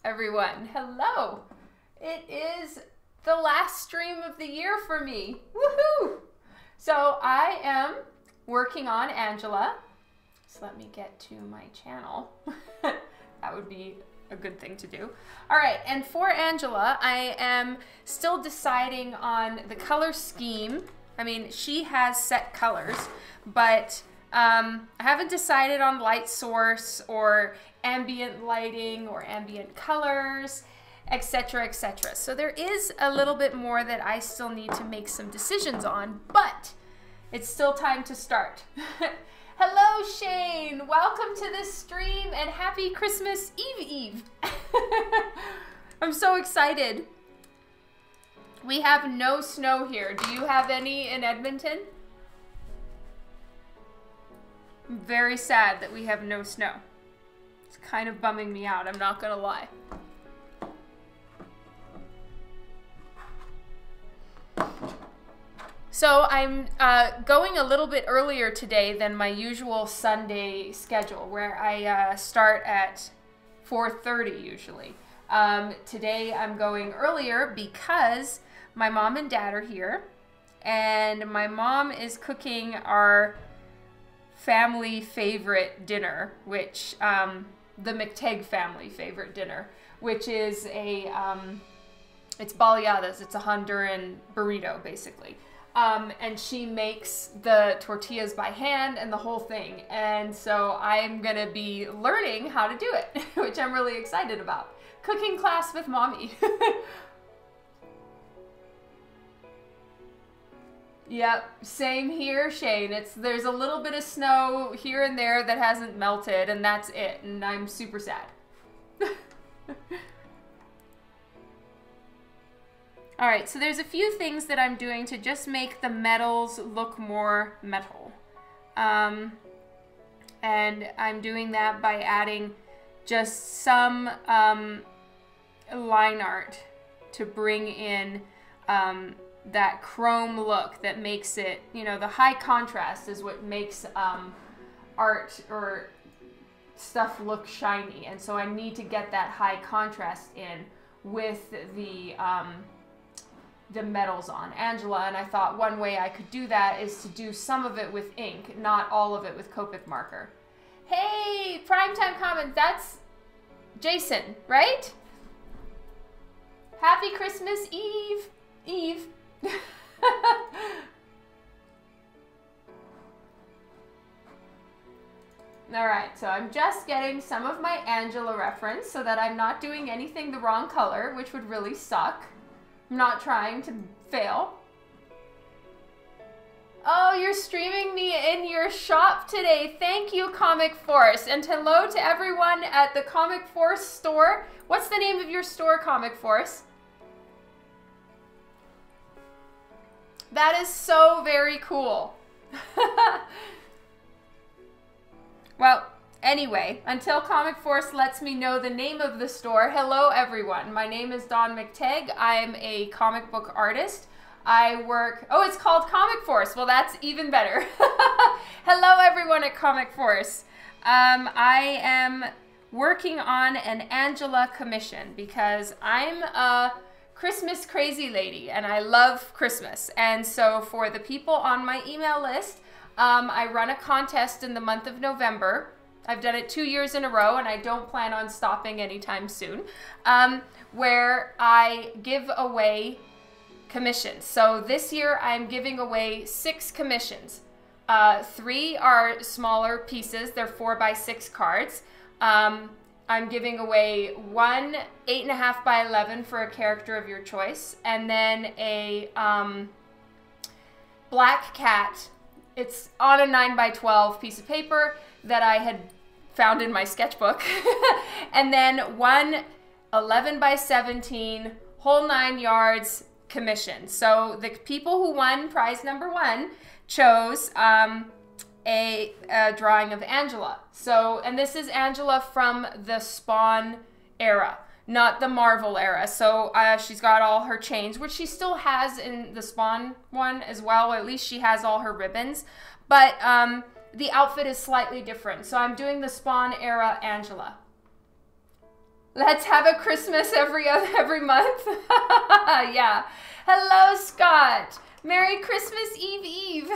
everyone. Hello. It is the last stream of the year for me. Woohoo! So I am working on Angela. So let me get to my channel. That would be a good thing to do. All right, and for Angela, I am still deciding on the color scheme. I mean, she has set colors, but I haven't decided on light source or ambient lighting or ambient colors, etc., etc. So there is a little bit more that I still need to make some decisions on, but it's still time to start. Hello, Shane. Welcome to this stream and happy Christmas Eve. I'm so excited. We have no snow here. Do you have any in Edmonton? I'm very sad that we have no snow. It's kind of bumming me out, I'm not gonna lie. So I'm going a little bit earlier today than my usual Sunday schedule, where I start at 4:30 usually. Today I'm going earlier because my mom and dad are here, and my mom is cooking our family favorite dinner, which the McTeigue family favorite dinner, which is a it's baleadas. It's a Honduran burrito basically. And she makes the tortillas by hand and the whole thing. And so I'm gonna be learning how to do it, which I'm really excited about. Cooking class with mommy. Yep, same here, Shane. There's a little bit of snow here and there that hasn't melted, and that's it. And I'm super sad. All right, so there's a few things that I'm doing to just make the metals look more metal. And I'm doing that by adding just some line art to bring in that chrome look that makes it, you know, the high contrast is what makes art or stuff look shiny. And so I need to get that high contrast in with the metals on Angela, and I thought one way I could do that is to do some of it with ink, not all of it with Copic marker. Hey, primetime comments, that's Jason, right? Happy Christmas Eve. All right, so I'm just getting some of my Angela reference so that I'm not doing anything the wrong color, which would really suck. I'm not trying to fail. Oh, you're streaming me in your shop today. Thank you, Comic Force. And hello to everyone at the Comic Force store. What's the name of your store, Comic Force? That is so very cool. Well, anyway, until Comic Force lets me know the name of the store, hello everyone. My name is Dawn McTeigue. I'm a comic book artist. I work, oh, it's called Comic Force. Well, that's even better. Hello everyone at Comic Force. I am working on an Angela commission because I'm a Christmas crazy lady and I love Christmas. And so for the people on my email list, I run a contest in the month of November. I've done it 2 years in a row, and I don't plan on stopping anytime soon, where I give away commissions. So this year I'm giving away 6 commissions. 3 are smaller pieces. They're 4x6 cards. I'm giving away 1 8.5 by 11 for a character of your choice, and then a black cat. It's on a 9x12 piece of paper that I had found in my sketchbook. And then 1 11x17 whole 9 yards commission. So the people who won prize number 1 chose a drawing of Angela. So, and this is Angela from the Spawn era, not the Marvel era. So she's got all her chains, which she still has in the Spawn one as well. At least she has all her ribbons. But the outfit is slightly different. So I'm doing the Spawn era Angela. Let's have a Christmas every month. Yeah. Hello, Scott. Merry Christmas Eve Eve.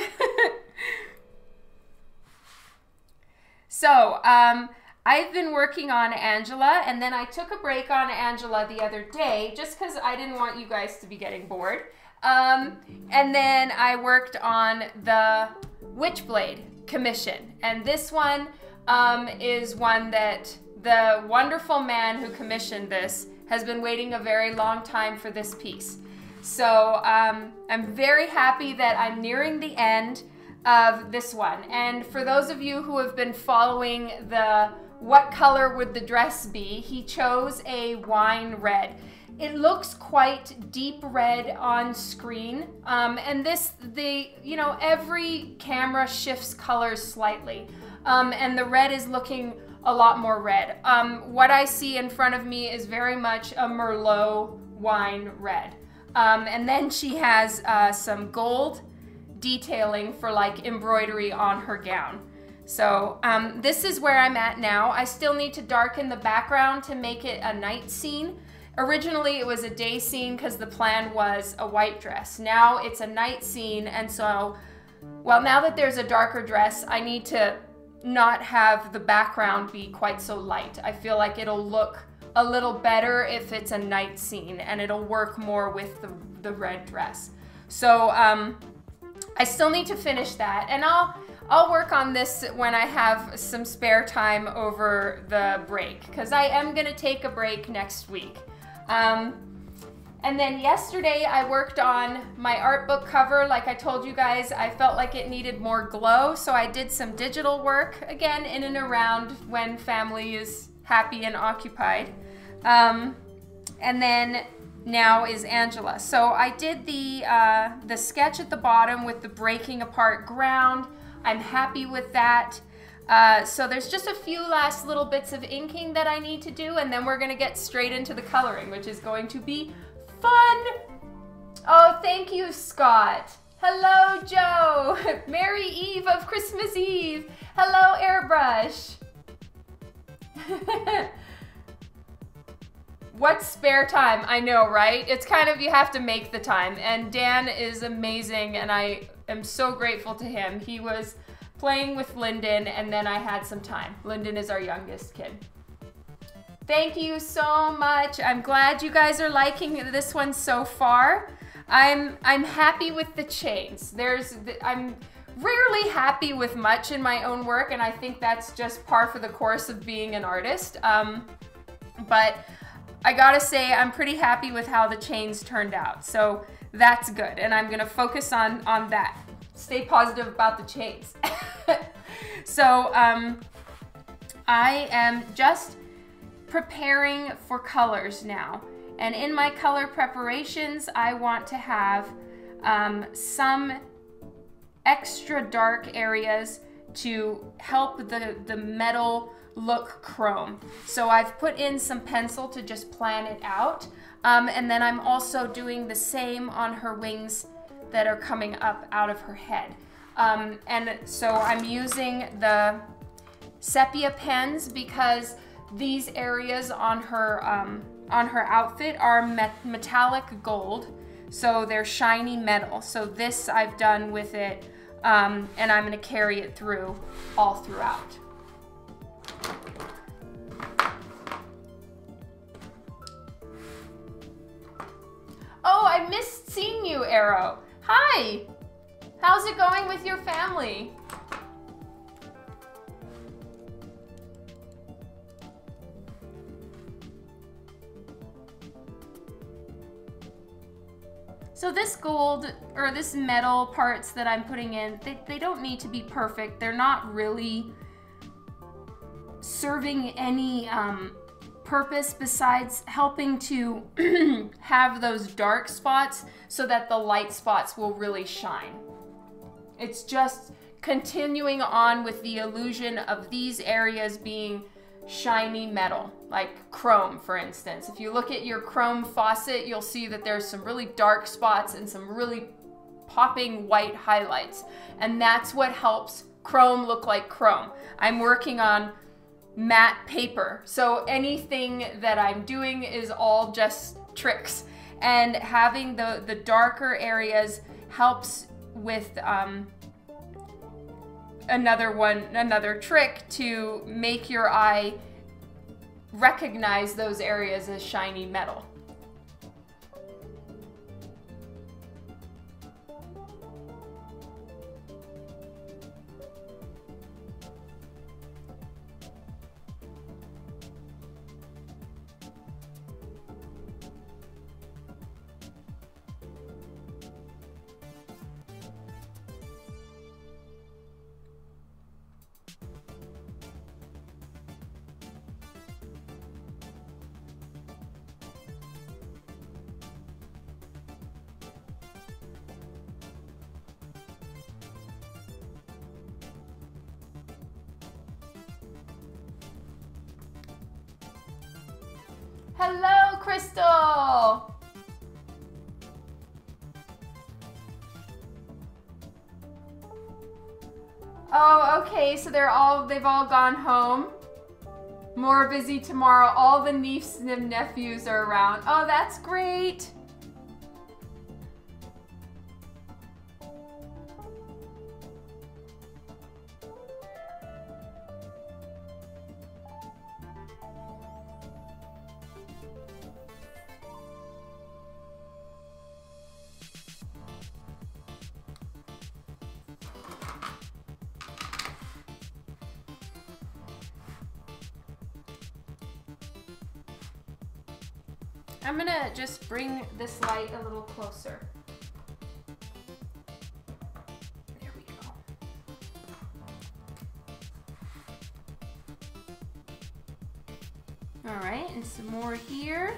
So, I've been working on Angela, and then I took a break on Angela the other day just because I didn't want you guys to be getting bored. And then I worked on the Witchblade commission, and this one is one that the wonderful man who commissioned this has been waiting a very long time for this piece. So I'm very happy that I'm nearing the end of this one. And for those of you who have been following the what color would the dress be, he chose a wine red. It looks quite deep red on screen, and every camera shifts colors slightly, and the red is looking a lot more red. What I see in front of me is very much a Merlot wine red. And then she has some gold detailing for like embroidery on her gown. So this is where I'm at now. I still need to darken the background to make it a night scene. Originally it was a day scene because the plan was a white dress. Now it's a night scene, and so, well, now that there's a darker dress, I need to not have the background be quite so light. I feel like it'll look a little better if it's a night scene, and it'll work more with the red dress. So I still need to finish that, and I'll work on this when I have some spare time over the break, because I am gonna take a break next week. And then yesterday I worked on my art book cover. Like I told you guys, I felt like it needed more glow, so I did some digital work, again, in and around when family is happy and occupied. And then now is Angela. So I did the sketch at the bottom with the breaking apart ground. I'm happy with that. So there's just a few last little bits of inking that I need to do, and then we're gonna get straight into the coloring, which is going to be fun. Oh, thank you, Scott. Hello, Joe. Merry Eve of Christmas Eve. Hello, Airbrush. What spare time? I know, right? It's kind of, you have to make the time. And Dan is amazing, and I am so grateful to him. He was playing with Lyndon, and then I had some time. Lyndon is our youngest kid. Thank you so much. I'm glad you guys are liking this one so far. I'm happy with the chains. I'm rarely happy with much in my own work, and I think that's just par for the course of being an artist. But I gotta say, I'm pretty happy with how the chains turned out. So that's good, and I'm gonna focus on that. Stay positive about the chains. So I am just preparing for colors now. And in my color preparations, I want to have some extra dark areas to help the metal look chrome. So I've put in some pencil to just plan it out. And then I'm also doing the same on her wings that are coming up out of her head. And so I'm using the sepia pens because these areas on her outfit are metallic gold, so they're shiny metal. So this I've done with it, and I'm gonna carry it through all throughout. Oh, I missed seeing you, Arrow. Hi, how's it going with your family? So this gold, or this metal parts that I'm putting in, they don't need to be perfect. They're not really serving any purpose besides helping to have those dark spots so that the light spots will really shine. It's just continuing on with the illusion of these areas being shiny metal, like chrome, for instance. If you look at your chrome faucet, you'll see that there's some really dark spots and some really popping white highlights. And that's what helps chrome look like chrome. I'm working on matte paper. So anything that I'm doing is all just tricks. And having the darker areas helps with another trick to make your eye recognize those areas as shiny metal. Hello, Crystal! Oh, okay, so they've all gone home. More busy tomorrow. All the nieces and nephews are around. Oh, that's great. I'm gonna just bring this light a little closer. There we go. All right, and some more here.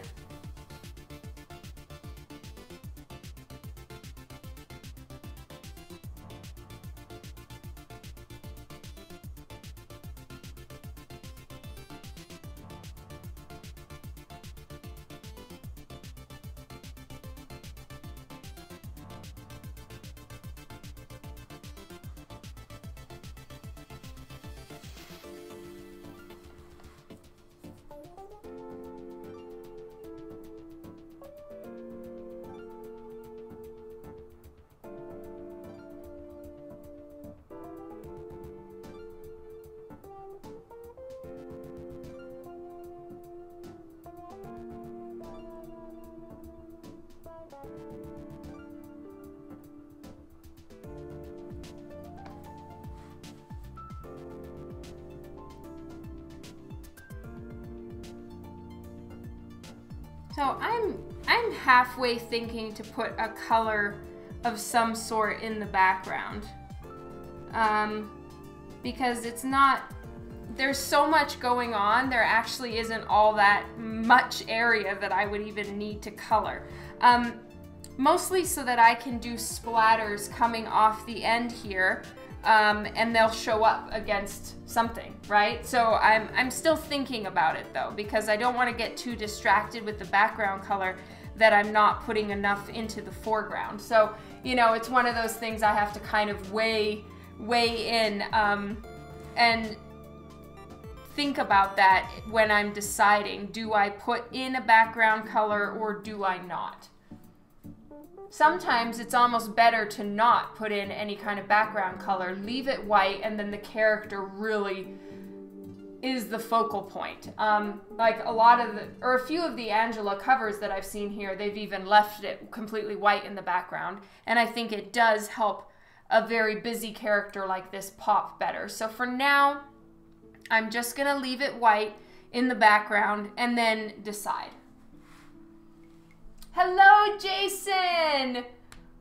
So I'm halfway thinking to put a color of some sort in the background, because it's not, there's so much going on, there actually isn't all that much area that I would even need to color. Mostly so that I can do splatters coming off the end here, and they'll show up against something, right? So I'm still thinking about it though, because I don't want to get too distracted with the background color that I'm not putting enough into the foreground. So, you know, it's one of those things I have to kind of weigh in and think about that when I'm deciding, do I put in a background color or do I not? Sometimes it's almost better to not put in any kind of background color, leave it white, and then the character really is the focal point. Like a few of the Angela covers that I've seen here, they've even left it completely white in the background. And I think it does help a very busy character like this pop better. So for now, I'm just gonna leave it white in the background and then decide. Hello, Jason!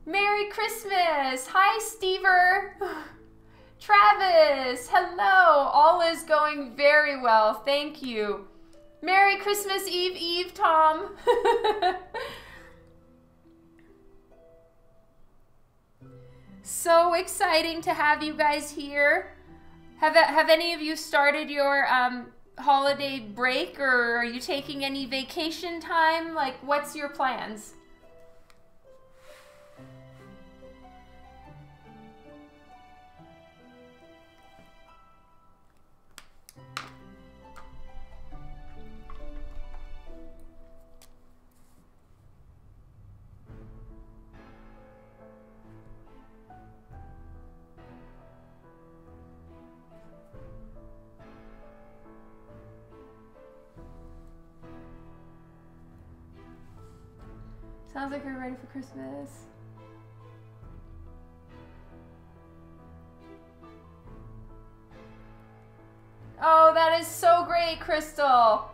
Merry Christmas! Hi, Stever! Travis, hello! All is going very well, thank you. Merry Christmas Eve, Tom! So exciting to have you guys here. Have any of you started your holiday break, or are you taking any vacation time? Like, what's your plans? Sounds like you're ready for Christmas. Oh, that is so great, Crystal.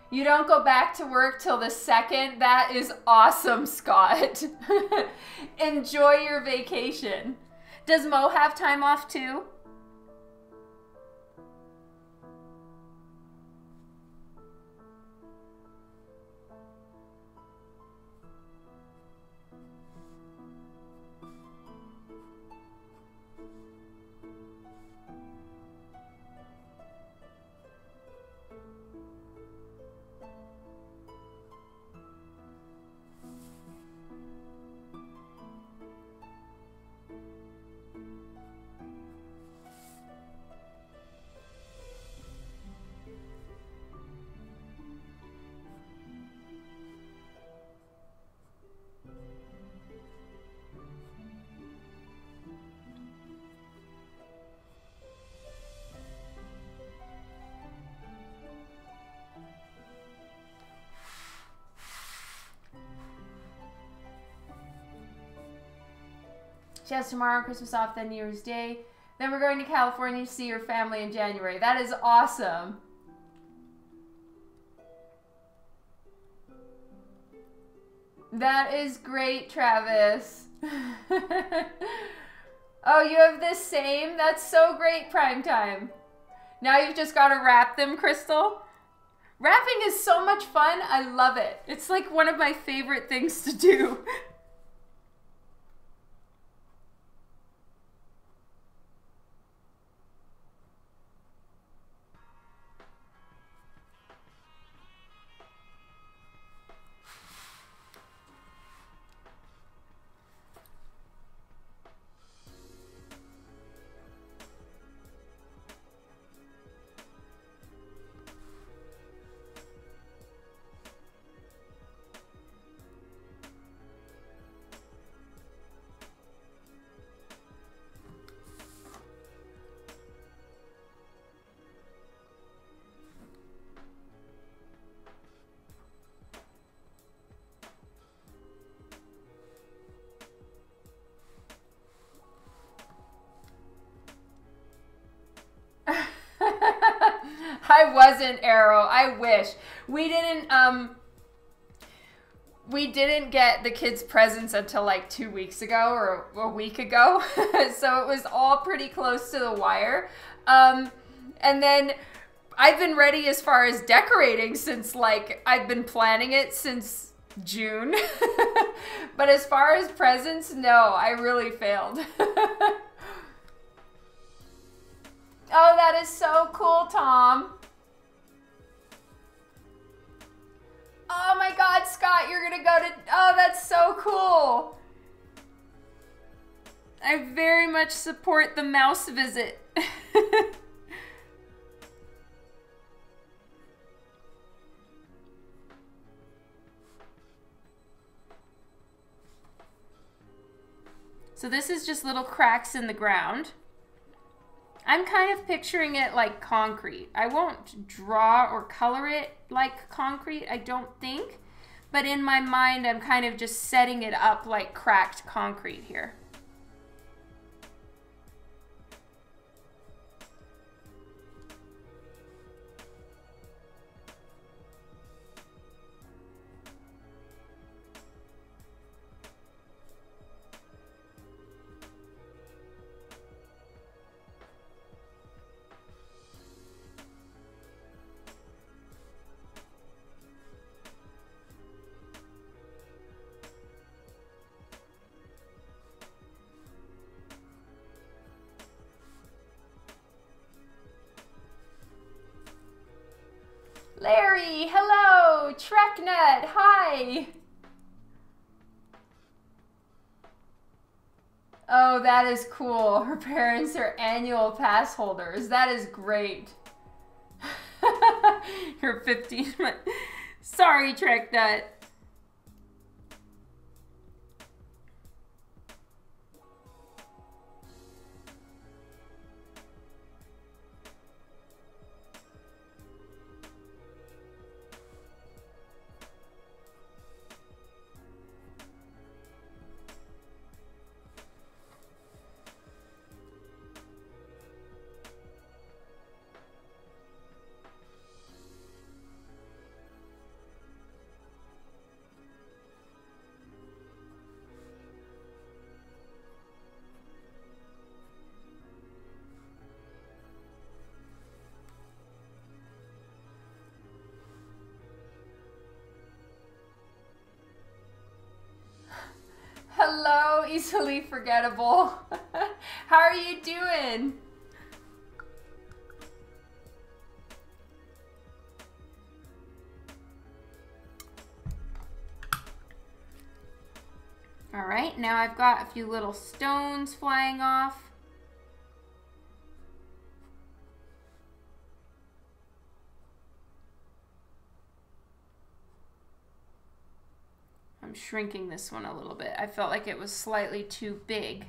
You don't go back to work till the 2nd. That is awesome, Scott. Enjoy your vacation. Does Mo have time off too? She has tomorrow, Christmas off, then New Year's Day. Then we're going to California to see her family in January. That is awesome. That is great, Travis. Oh, you have the same? That's so great, Primetime. Now you've just got to wrap them, Crystal. Wrapping is so much fun. I love it. It's like one of my favorite things to do. I wasn't, Arrow. I wish. We didn't get the kids' presents until like 2 weeks ago or a week ago. So it was all pretty close to the wire. And then I've been ready as far as decorating since like I've been planning it since June. But as far as presents, no, I really failed. Oh, that is so cool, Tom. Oh my God, Scott, you're gonna go to, oh, that's so cool. I very much support the mouse visit. So this is just little cracks in the ground. I'm kind of picturing it like concrete. I won't draw or color it like concrete, I don't think. But in my mind, I'm kind of just setting it up like cracked concrete here. Larry, hello. Treknut, hi. Oh, that is cool. Her parents are annual pass holders. That is great. You're 15. Sorry, Treknut. easily forgettable. How are you doing? All right, now I've got a few little stones flying off. I'm shrinking this one a little bit. I felt like it was slightly too big.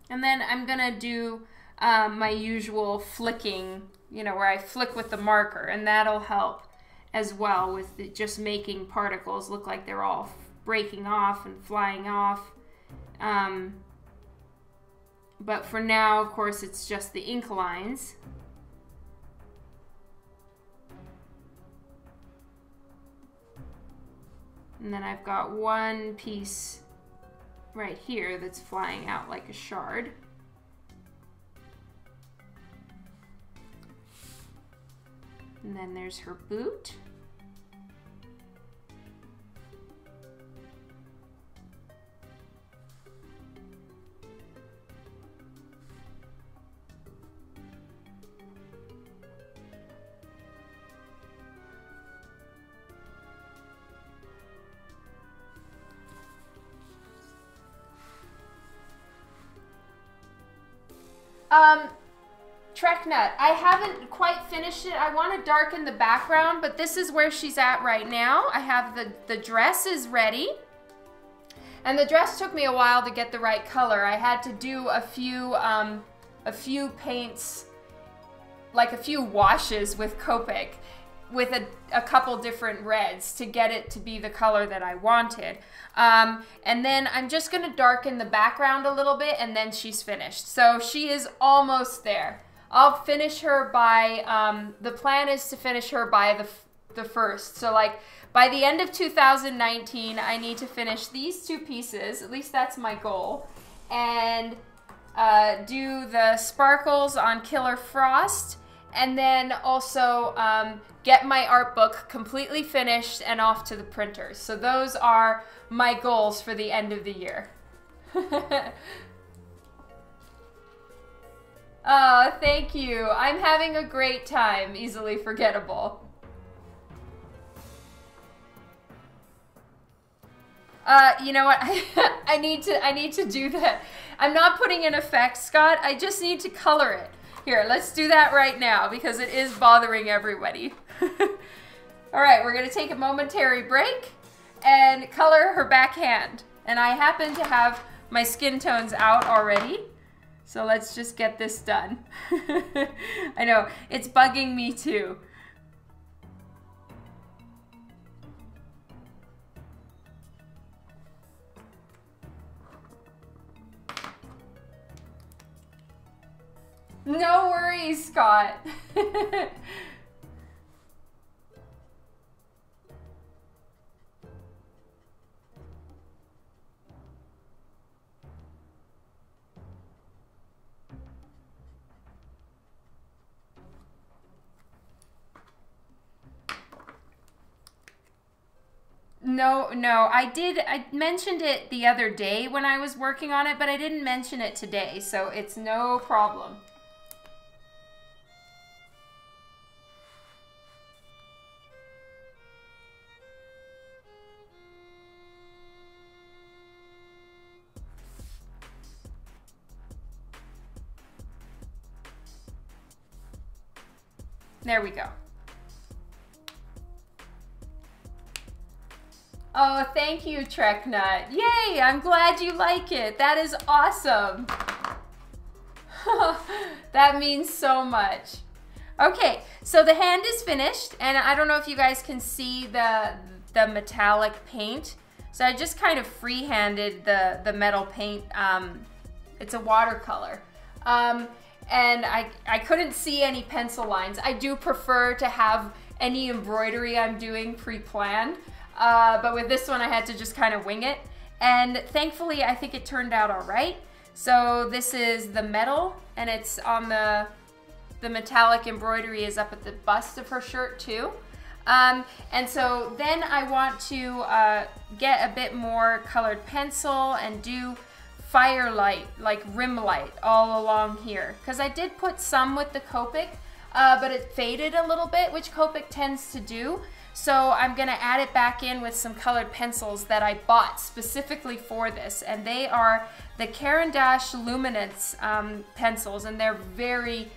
And then I'm gonna do my usual flicking, you know, where I flick with the marker, and that'll help as well with just making particles look like they're all breaking off and flying off. But for now, of course, it's just the ink lines. And then I've got one piece right here that's flying out like a shard. And then there's her boot. Trek Nut, I haven't quite finished it. I want to darken the background, but this is where she's at right now. I have the dress is ready. And the dress took me a while to get the right color. I had to do a few paints, like a few washes with Copic, with a couple different reds to get it to be the color that I wanted. And then I'm just gonna darken the background a little bit, and then she's finished. So she is almost there. I'll finish her by, the plan is to finish her by the first. So like by the end of 2019, I need to finish these two pieces, at least that's my goal, and do the sparkles on Killer Frost, and then also get my art book completely finished and off to the printers. So those are my goals for the end of the year. Oh, thank you. I'm having a great time, easily forgettable. You know what? I need to do that. I'm not putting in effect, Scott. I just need to color it. Here, let's do that right now because it is bothering everybody. All right, we're gonna take a momentary break and color her backhand. And I happen to have my skin tones out already. So let's just get this done. I know, it's bugging me too. No worries, Scott. No, I mentioned it the other day when I was working on it, but I didn't mention it today, so it's no problem. There we go. Oh, thank you, Trek Nut. Yay, I'm glad you like it. That is awesome. That means so much. Okay, so the hand is finished, and I don't know if you guys can see the metallic paint. So I just kind of free-handed the metal paint. It's a watercolor. And I couldn't see any pencil lines. I do prefer to have any embroidery I'm doing pre-planned. But with this one, I had to just kind of wing it. And thankfully, I think it turned out all right. So this is the metal, and it's on the the metallic embroidery is up at the bust of her shirt too. And so then I want to get a bit more colored pencil and do firelight, like rim light all along here. Because I did put some with the Copic, but it faded a little bit, which Copic tends to do. So I'm gonna add it back in with some colored pencils that I bought specifically for this. And they are the Caran d'Ache Luminance pencils, and they're very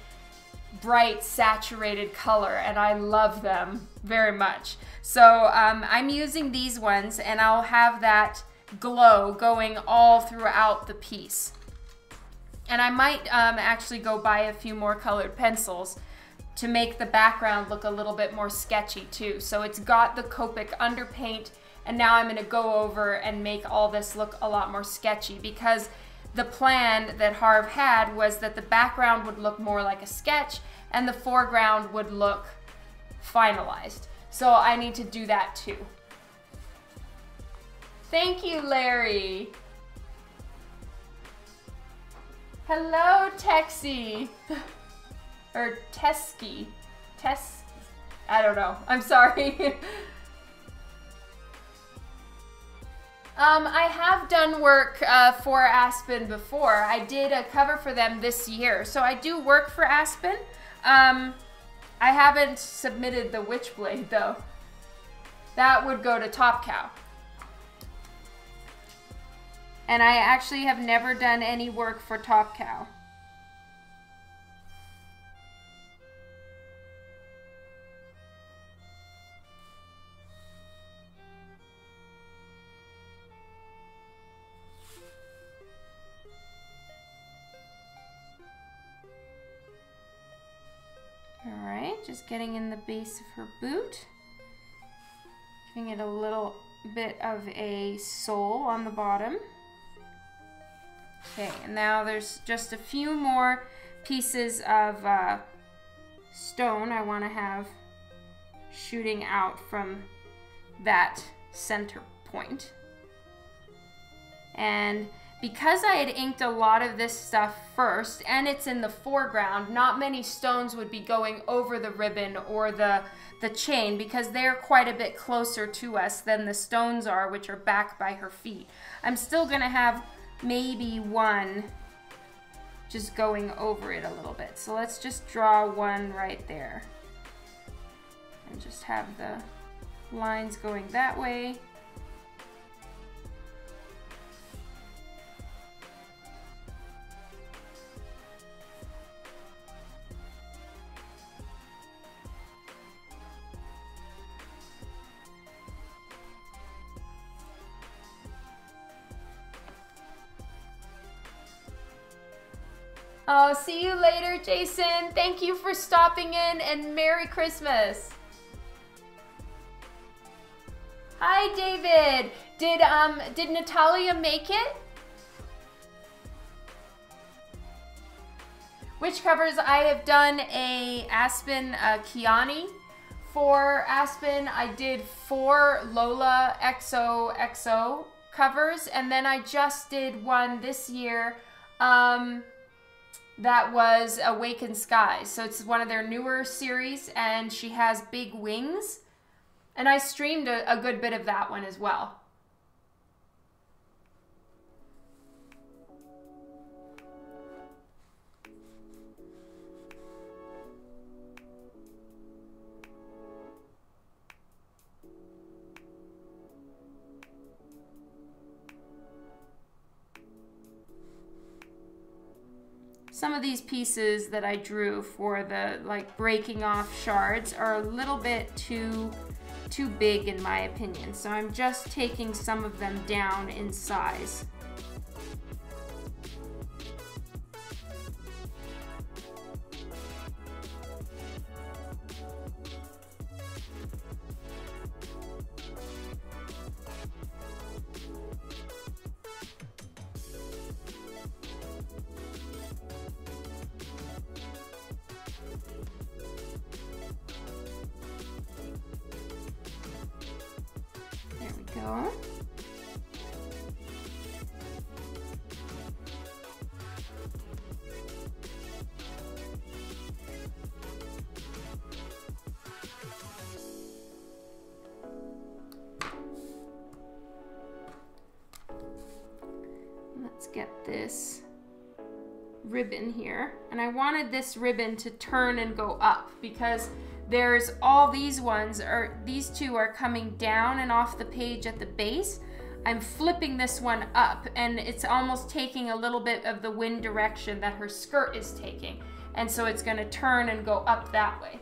bright, saturated color, and I love them very much. So I'm using these ones, and I'll have that glow going all throughout the piece. And I might actually go buy a few more colored pencils to make the background look a little bit more sketchy too. So it's got the Copic underpaint, and now I'm gonna go over and make all this look a lot more sketchy, because the plan that Harv had was that the background would look more like a sketch and the foreground would look finalized. So I need to do that too. Thank you, Larry. Hello, Texie. Or Tesky. I don't know. I'm sorry. I have done work for Aspen before. I did a cover for them this year. So I do work for Aspen. I haven't submitted the Witchblade though. That would go to Top Cow. And I actually have never done any work for Top Cow. Alright, just getting in the base of her boot. Giving it a little bit of a sole on the bottom. Okay, and now there's just a few more pieces of stone I want to have shooting out from that center point. And because I had inked a lot of this stuff first, and it's in the foreground, not many stones would be going over the ribbon or the chain, because they're quite a bit closer to us than the stones are, which are back by her feet. I'm still going to have maybe one just going over it a little bit. So let's just draw one right there. And just have the lines going that way. Oh, see you later, Jason. Thank you for stopping in, and Merry Christmas. Hi, David. Did Natalia make it? Which covers? I have done a Aspen Kiani. For Aspen, I did 4 Lola XOXO covers, and then I just did one this year. That was Awakened Skies. So it's one of their newer series, and she has big wings. And I streamed a good bit of that one as well. Some of these pieces that I drew for the like breaking off shards are a little bit too big in my opinion. So I'm just taking some of them down in size. Go. get this ribbon here, and I wanted this ribbon to turn and go up because there's all these ones, or these two are coming down and off the page at the base. I'm flipping this one up, and it's almost taking a little bit of the wind direction that her skirt is taking, and so it's going to turn and go up that way.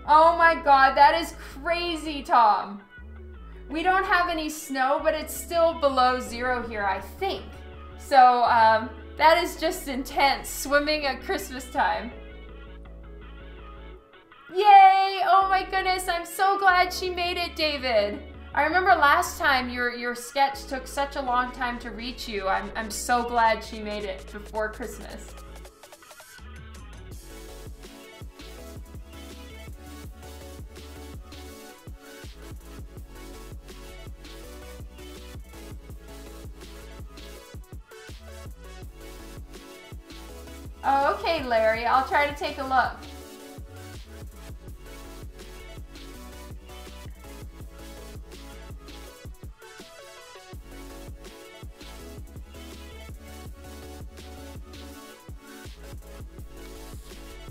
Oh my god, that is crazy, Tom. We don't have any snow, but it's still below 0 here, I think. So that is just intense, swimming at Christmas time. Yay! Oh my goodness, I'm so glad she made it, David. I remember last time your sketch took such a long time to reach you. I'm so glad she made it before Christmas. Oh, okay, Larry. I'll try to take a look.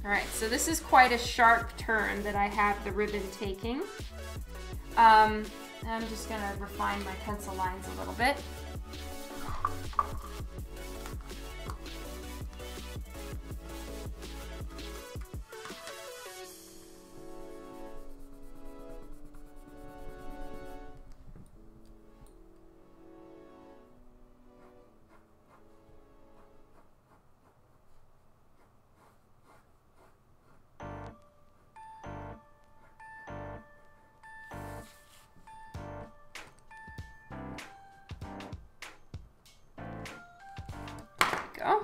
All right, so this is quite a sharp turn that I have the ribbon taking. I'm just gonna refine my pencil lines a little bit. Go.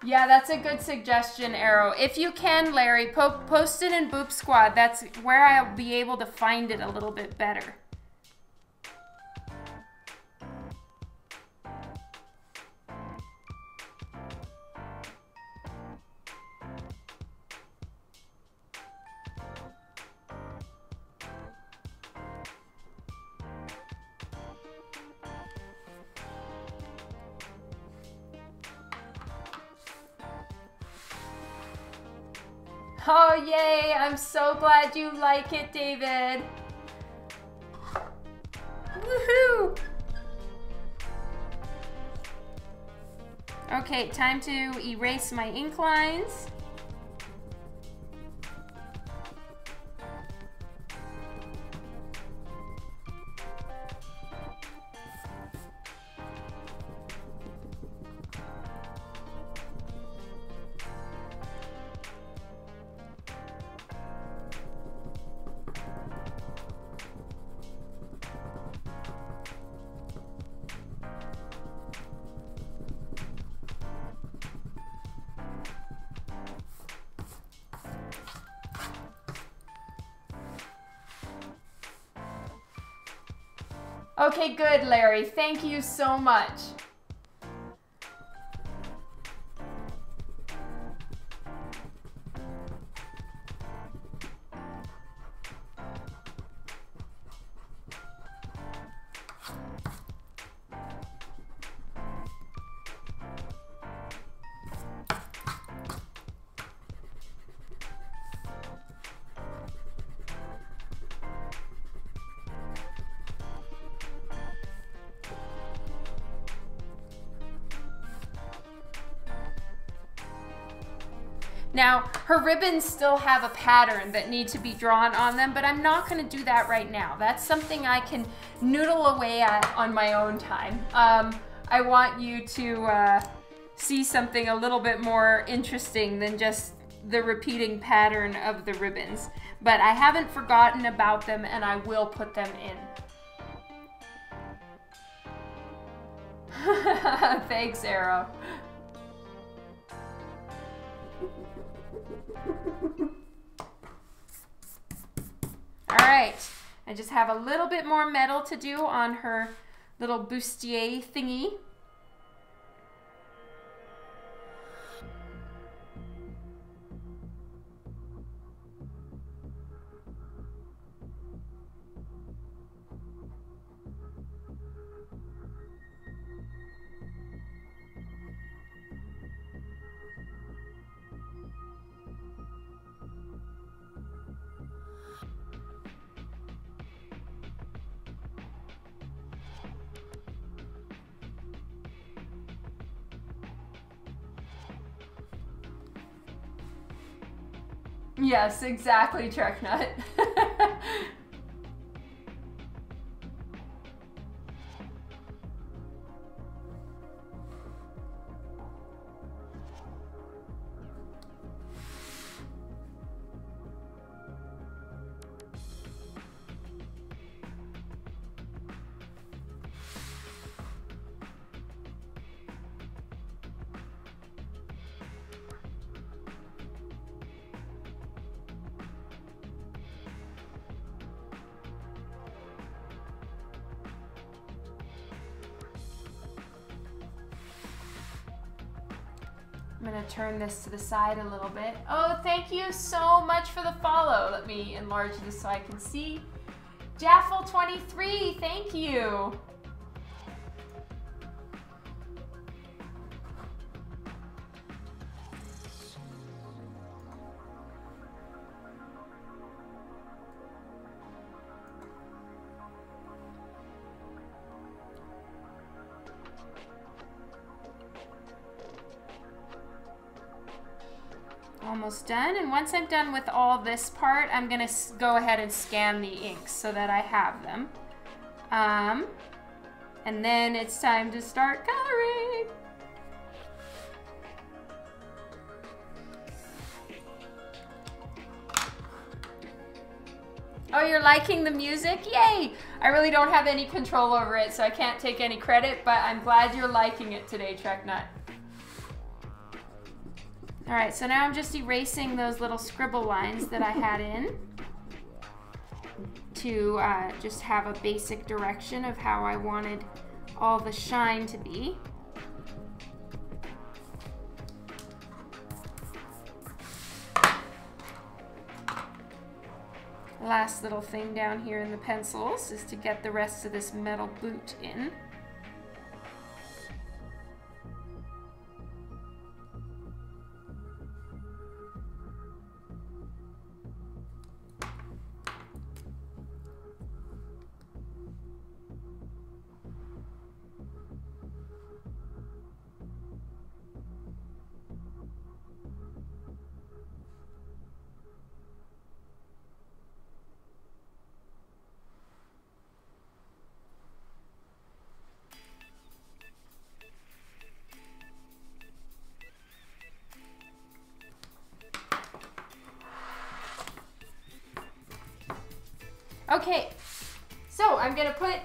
Yeah, that's a good suggestion, Arrow. If you can, Larry, post it in Boop Squad. That's where I'll be able to find it a little bit better. Oh, yay! I'm so glad you like it, David. Woohoo! Okay, time to erase my ink lines. Okay, good, Larry. Thank you so much. Now, her ribbons still have a pattern that need to be drawn on them, but I'm not going to do that right now. That's something I can noodle away at on my own time. I want you to see something a little bit more interesting than just the repeating pattern of the ribbons. But I haven't forgotten about them, and I will put them in. Thanks, Arrow. Alright, I just have a little bit more metal to do on her little bustier thingy. Yes, exactly, Treknut. I'm gonna turn this to the side a little bit. Oh, thank you so much for the follow. Let me enlarge this so I can see. Jaffel23, thank you. Almost done, and once I'm done with all this part, I'm gonna go ahead and scan the inks so that I have them. And then it's time to start coloring. Oh, you're liking the music? Yay! I really don't have any control over it, so I can't take any credit, but I'm glad you're liking it today, Treknut. All right, so now I'm just erasing those little scribble lines that I had in to just have a basic direction of how I wanted all the shine to be. Last little thing down here in the pencils is to get the rest of this metal boot in. Okay, so I'm gonna put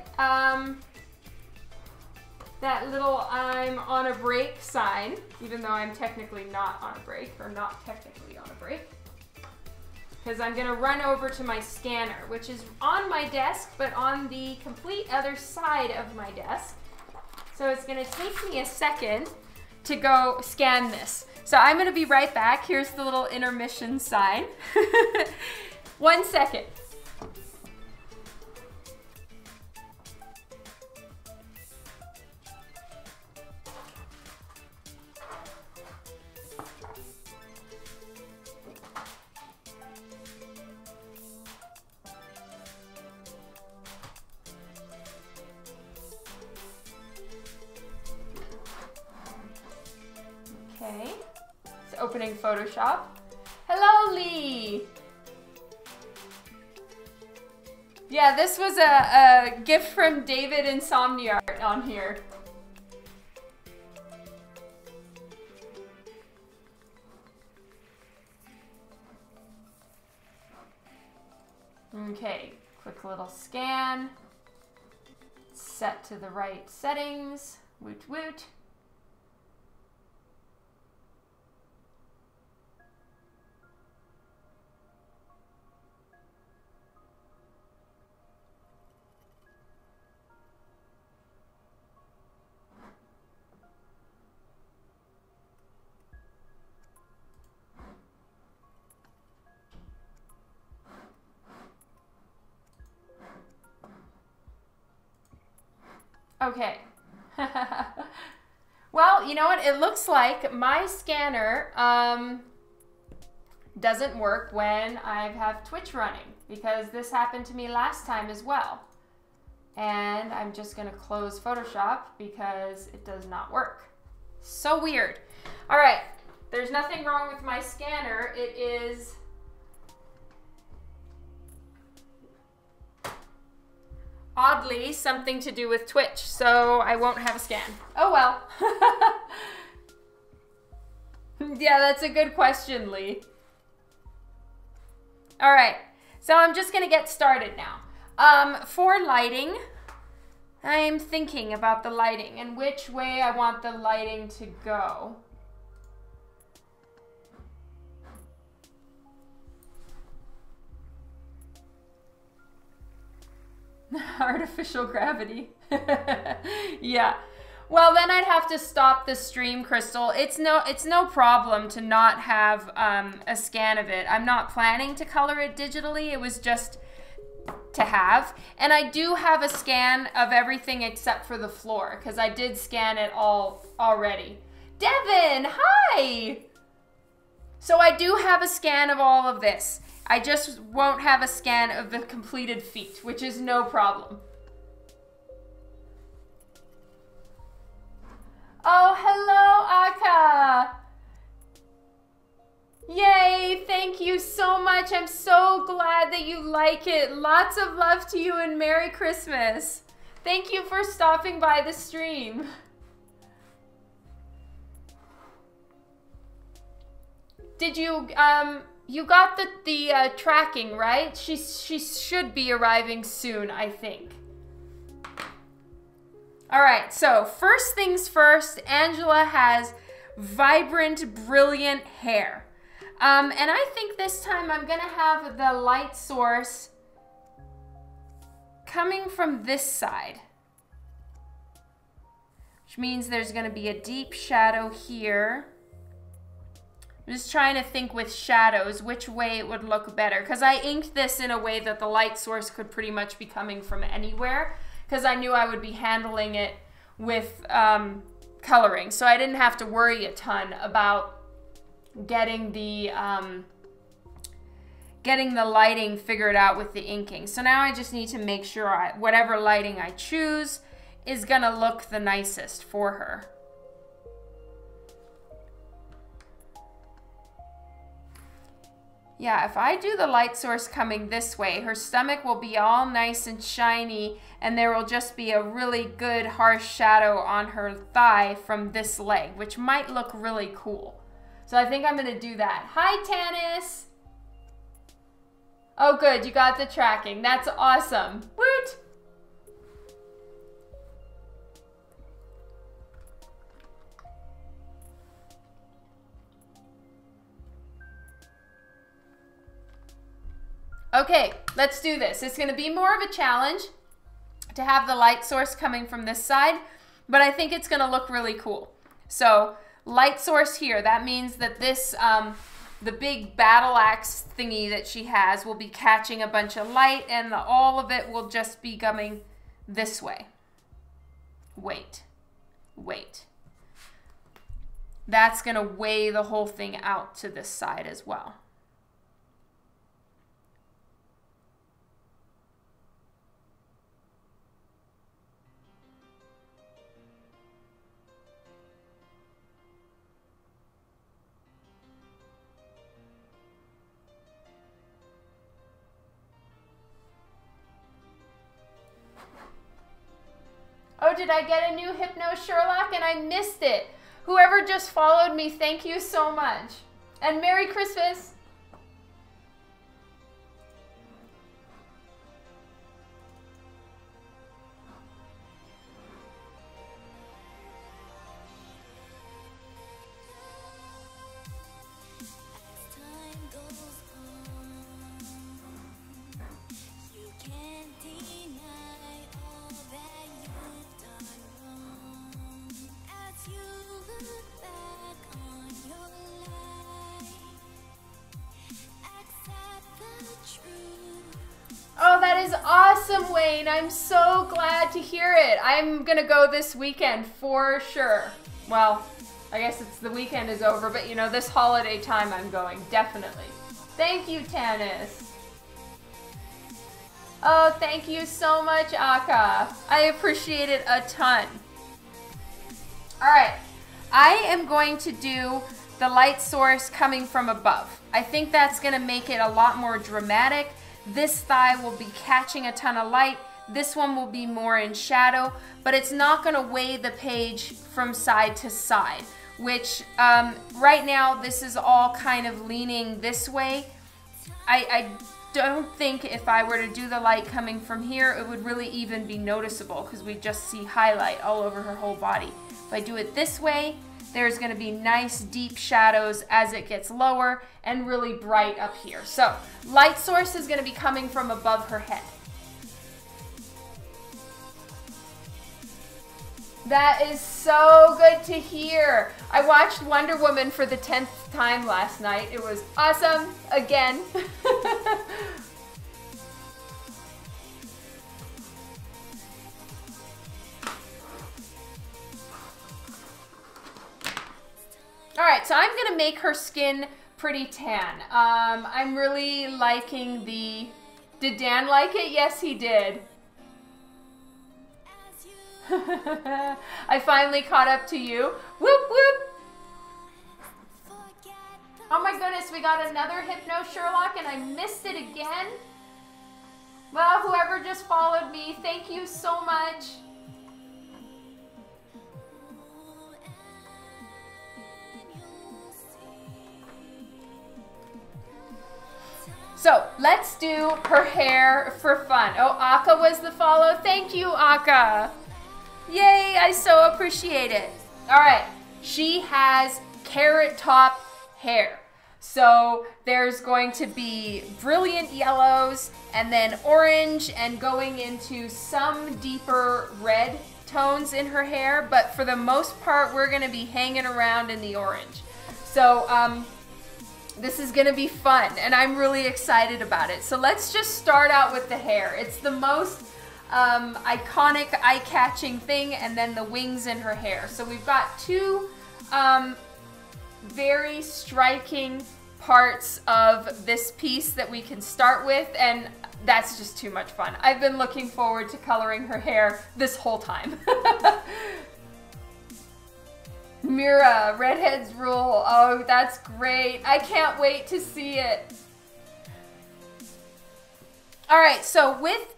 that little I'm on a break sign, even though I'm technically not on a break, or not technically on a break, because I'm gonna run over to my scanner, which is on my desk, but on the complete other side of my desk. So it's gonna take me a second to go scan this. So I'm gonna be right back. Here's the little intermission sign. 1 second. Okay, it's opening Photoshop. Hello, Lee! Yeah, this was a gift from David Insomniart on here. Okay, quick little scan. Set to the right settings. Woot woot. Okay. Well, you know what? It looks like my scanner doesn't work when I have Twitch running, because this happened to me last time as well. And I'm just going to close Photoshop because it does not work. So weird. All right. There's nothing wrong with my scanner. It is... oddly, something to do with Twitch, so I won't have a scan. Oh well. Yeah, that's a good question, Lee. All right, so I'm just gonna get started now. For lighting, I'm thinking about the lighting and which way I want the lighting to go. Artificial gravity. Yeah. Well, then I'd have to stop the stream, Crystal. It's no problem to not have a scan of it. I'm not planning to color it digitally. It was just to have. And I do have a scan of everything except for the floor, because I did scan it all already. Devin, hi! So I do have a scan of all of this. I just won't have a scan of the completed feet, which is no problem. Oh, hello, Aka. Yay, thank you so much. I'm so glad that you like it. Lots of love to you and Merry Christmas. Thank you for stopping by the stream. Did you, you got the tracking, right? She should be arriving soon, I think. All right, so first things first, Angela has vibrant, brilliant hair. And I think this time I'm gonna have the light source coming from this side, which means there's gonna be a deep shadow here. I'm just trying to think with shadows which way it would look better, because I inked this in a way that the light source could pretty much be coming from anywhere, because I knew I would be handling it with coloring, so I didn't have to worry a ton about getting the lighting figured out with the inking. So now I just need to make sure whatever lighting I choose is gonna look the nicest for her. Yeah, if I do the light source coming this way, her stomach will be all nice and shiny, and there will just be a really good harsh shadow on her thigh from this leg, which might look really cool. So I think I'm gonna do that. Hi, Tanis! Oh good, you got the tracking. That's awesome. Woot! Okay, let's do this. It's gonna be more of a challenge to have the light source coming from this side, but I think it's gonna look really cool. So, light source here, that means that this, the big battle axe thingy that she has will be catching a bunch of light, and all of it will just be coming this way. Wait. That's gonna weigh the whole thing out to this side as well. Oh, did I get a new Hypno Sherlock and I missed it? Whoever just followed me, thank you so much. And Merry Christmas. awesome, Wayne. I'm so glad to hear it. I'm gonna go this weekend for sure. Well, I guess it's the weekend is over, but you know, this holiday time I'm going, definitely. Thank you, Tanis. Oh, thank you so much, Aka. I appreciate it a ton. All right, I am going to do the light source coming from above. I think that's gonna make it a lot more dramatic. This thigh will be catching a ton of light. This one will be more in shadow, but it's not gonna weigh the page from side to side, which right now this is all kind of leaning this way. I don't think if I were to do the light coming from here, it would really even be noticeable because we just see highlight all over her whole body. If I do it this way, there's gonna be nice deep shadows as it gets lower and really bright up here. So light source is gonna be coming from above her head. That is so good to hear. I watched Wonder Woman for the 10th time last night. It was awesome again. All right, so I'm gonna make her skin pretty tan. I'm really liking the, did Dan like it? Yes, he did. I finally caught up to you. Whoop, whoop. Oh my goodness, we got another Hypno Sherlock and I missed it again. Well, whoever just followed me, thank you so much. So let's do her hair for fun. Oh, Aka was the follow. Thank you, Aka. Yay, I so appreciate it. All right, she has carrot top hair. So there's going to be brilliant yellows and then orange and going into some deeper red tones in her hair. But for the most part, we're gonna be hanging around in the orange. So this is gonna be fun and I'm really excited about it. So let's just start out with the hair. It's the most iconic, eye-catching thing, and then the wings in her hair. So we've got two very striking parts of this piece that we can start with, and that's just too much fun. I've been looking forward to coloring her hair this whole time. Mira, redheads rule. Oh, that's great. I can't wait to see it. All right, so with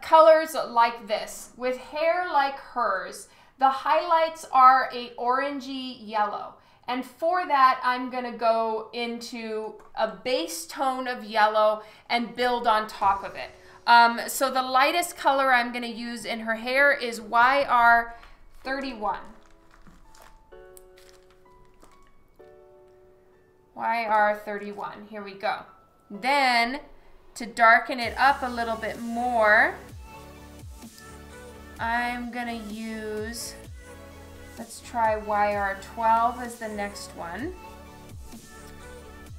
colors like this, with hair like hers, the highlights are a orangey yellow. And for that, I'm gonna go into a base tone of yellow and build on top of it. So the lightest color I'm gonna use in her hair is YR31. YR31, here we go. Then, to darken it up a little bit more, I'm gonna use, let's try YR12 as the next one.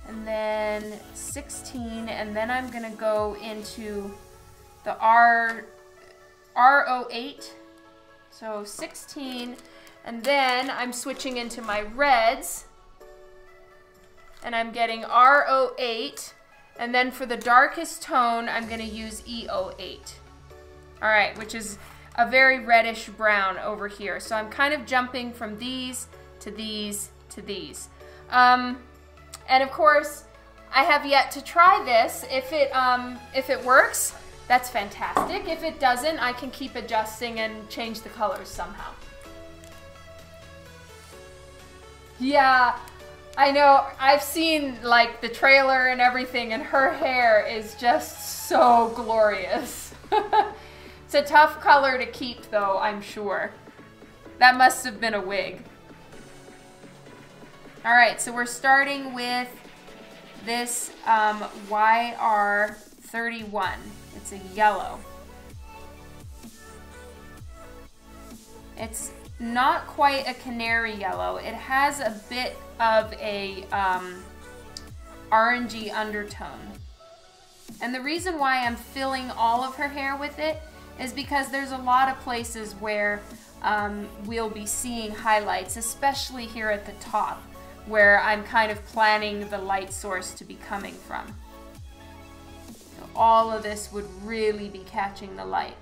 And then 16, and then I'm gonna go into the R08. So 16, and then I'm switching into my reds, and I'm getting R08, and then for the darkest tone, I'm gonna use E08. All right, which is a very reddish brown over here. So I'm kind of jumping from these to these to these. And of course, I have yet to try this. If it works, that's fantastic. If it doesn't, I can keep adjusting and change the colors somehow. Yeah, I know. I've seen like the trailer and everything, and her hair is just so glorious. It's a tough color to keep though, I'm sure. That must have been a wig. All right, so we're starting with this YR31. It's a yellow. It's not quite a canary yellow. It has a bit of a orangey undertone. And the reason why I'm filling all of her hair with it is because there's a lot of places where we'll be seeing highlights, especially here at the top, where I'm kind of planning the light source to be coming from. So all of this would really be catching the light.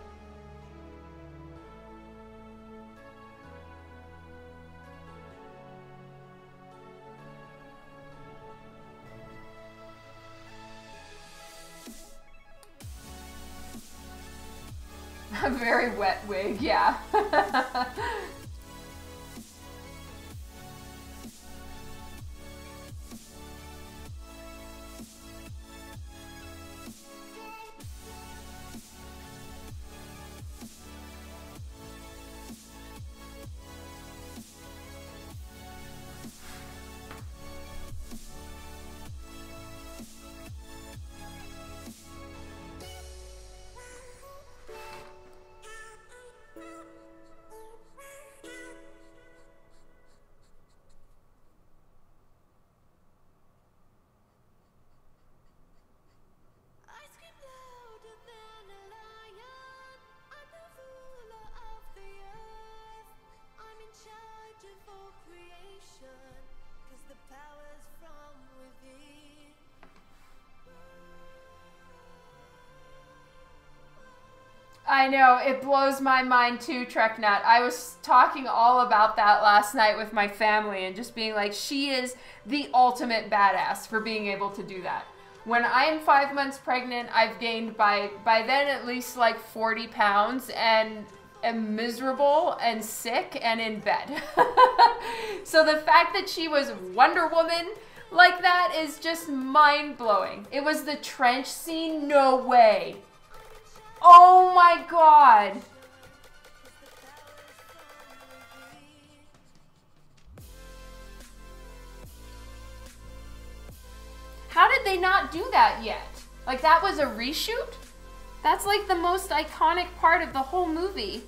A very wet wig, yeah. I know, it blows my mind too, Treknut. I was talking all about that last night with my family and just being like, she is the ultimate badass for being able to do that. When I'm 5 months pregnant, I've gained by then at least like 40 pounds and am miserable and sick and in bed. So the fact that she was Wonder Woman like that is just mind-blowing. It was the trench scene? No way. Oh my god! How did they not do that yet? Like, that was a reshoot? That's like the most iconic part of the whole movie.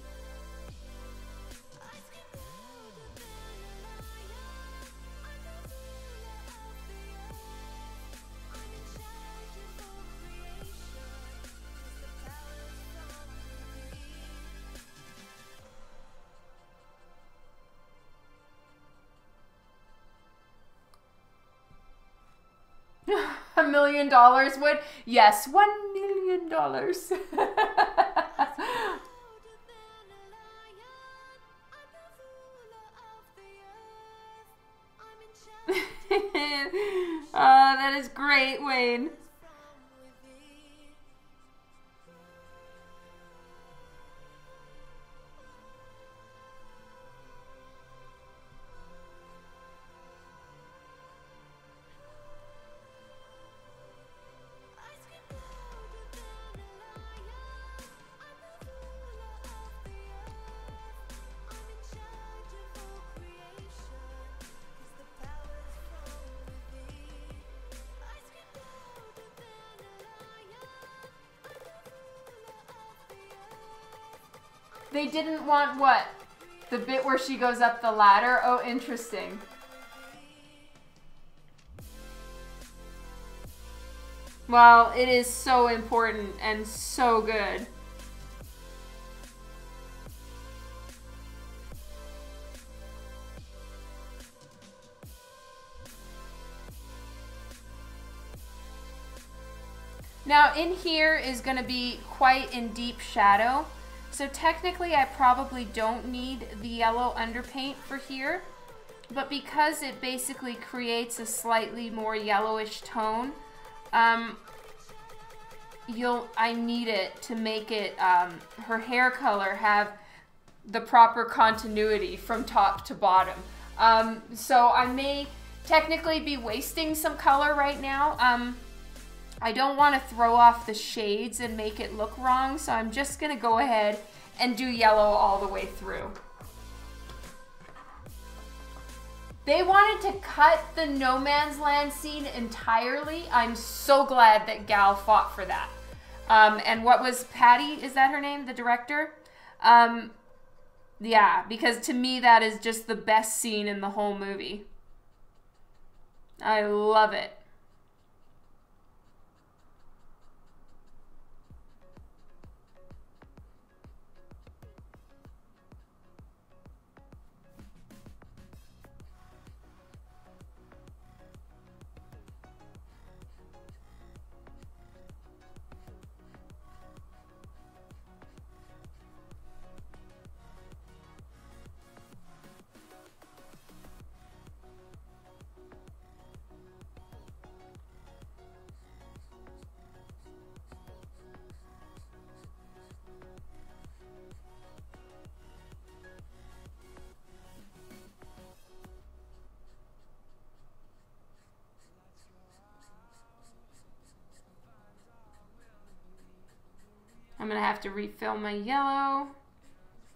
$1 million would? Yes, $1 million. That is great, Wayne. They didn't want what? The bit where she goes up the ladder? Oh, interesting. Well, it is so important and so good. Now, in here is going to be quite in deep shadow. So technically I probably don't need the yellow underpaint for here, but because it basically creates a slightly more yellowish tone, I need it to make it, her hair color have the proper continuity from top to bottom. So I may technically be wasting some color right now. I don't want to throw off the shades and make it look wrong, so I'm just going to go ahead and do yellow all the way through. They wanted to cut the No Man's Land scene entirely. I'm so glad that Gal fought for that. And what was Patty, is that her name, the director? Yeah, because to me that is just the best scene in the whole movie. I love it. gonna have to refill my yellow.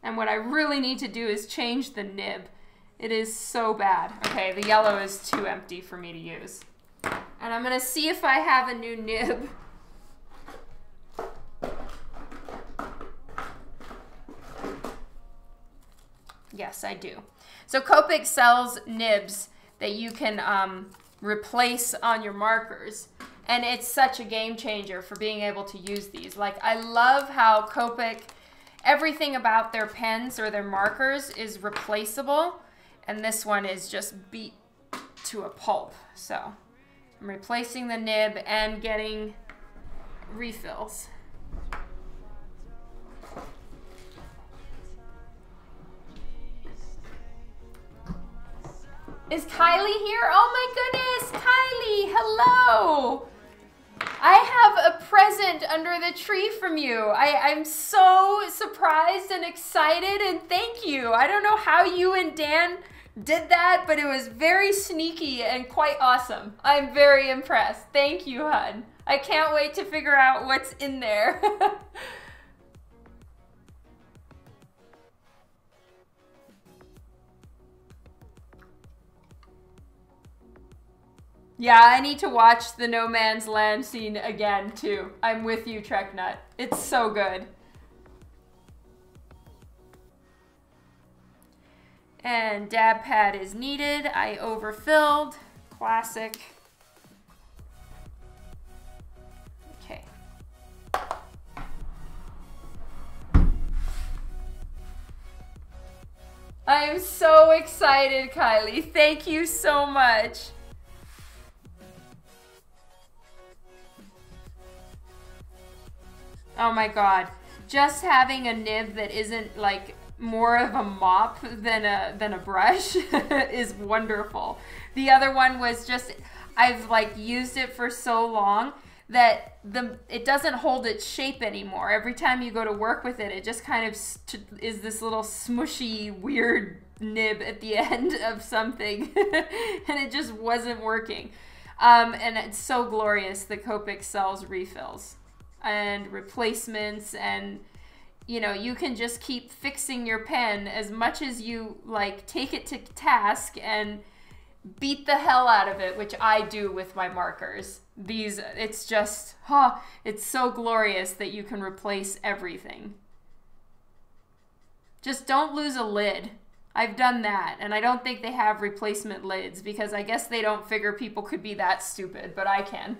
And what I really need to do is change the nib. It is so bad. Okay, the yellow is too empty for me to use. And I'm gonna see if I have a new nib. Yes, I do. So Copic sells nibs that you can replace on your markers. And it's such a game changer for being able to use these. Like, I love how Copic, everything about their pens or their markers is replaceable. And this one is just beat to a pulp. So I'm replacing the nib and getting refills. Is Kylie here? Oh my goodness, Kylie, hello. I have a present under the tree from you. I'm so surprised and excited, and thank you. I don't know how you and Dan did that, but it was very sneaky and quite awesome. I'm very impressed. Thank you, hon. I can't wait to figure out what's in there. Yeah, I need to watch the No Man's Land scene again, too. I'm with you, Treknut. It's so good. And dab pad is needed. I overfilled. Classic. Okay. I am so excited, Kylie. Thank you so much. Oh my god, just having a nib that isn't like more of a mop than a brush is wonderful. The other one was just, I've like used it for so long that it doesn't hold its shape anymore. Every time you go to work with it, it just kind of is this little smushy, weird nib at the end of something. And it just wasn't working. And it's so glorious that Copic sells refills and replacements, and you know, you can just keep fixing your pen as much as you like take it to task and beat the hell out of it, which I do with my markers. These, it's just, it's so glorious that you can replace everything. Just don't lose a lid. I've done that, and I don't think they have replacement lids because I guess they don't figure people could be that stupid, but I can.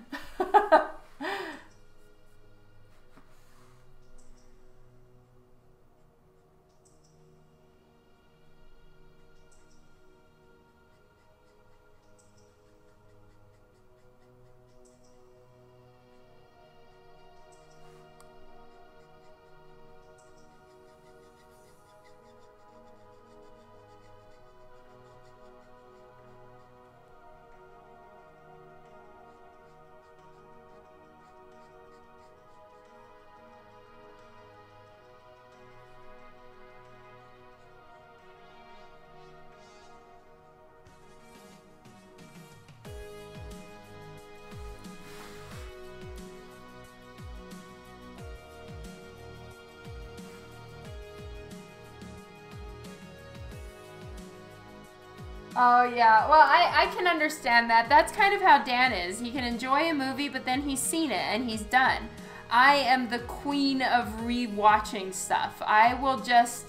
Oh yeah, well I can understand that. That's kind of how Dan is. He can enjoy a movie, but then he's seen it and he's done. I am the queen of re-watching stuff. I will just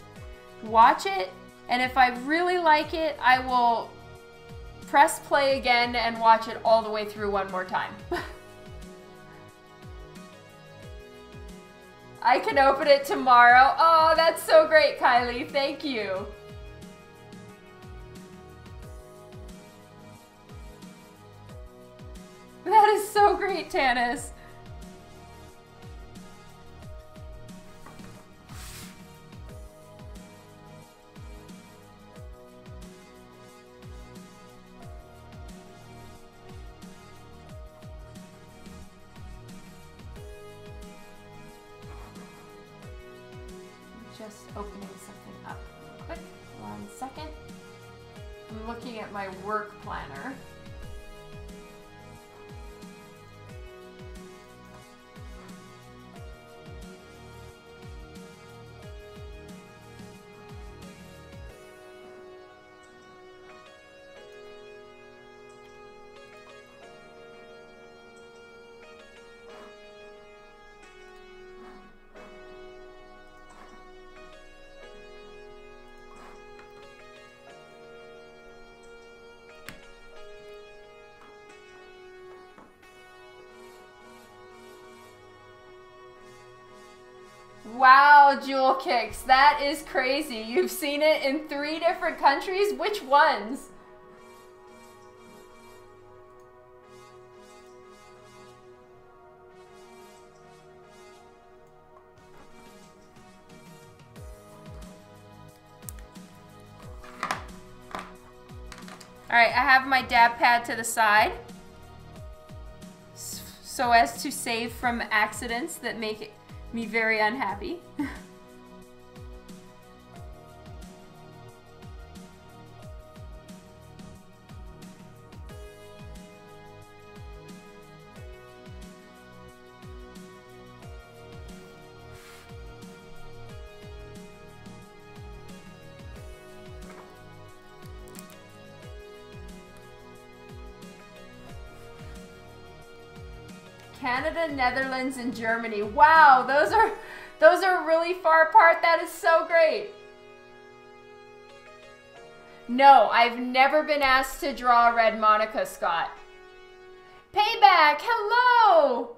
watch it, and if I really like it, I will press play again and watch it all the way through one more time. I can open it tomorrow. Oh, that's so great, Kylie. Thank you. That is so great, Tanis. Just opening something up real quick. 1 second. I'm looking at my work planner. Wow, Jewel Kicks, that is crazy. You've seen it in 3 different countries? Which ones? All right, I have my dab pad to the side so as to save from accidents that make me very unhappy. Canada, Netherlands, and Germany. Wow, those are really far apart. That is so great. No, I've never been asked to draw a red Monica, Scott. Payback, hello!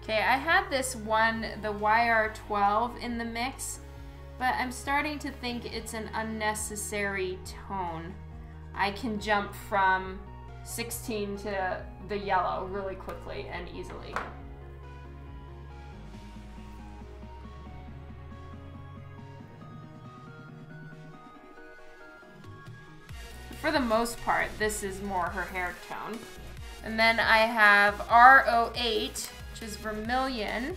Okay, I had this one, the YR12 in the mix, but I'm starting to think it's an unnecessary tone. I can jump from 16 to the yellow really quickly and easily. For the most part, this is more her hair tone. And then I have R08, which is vermilion,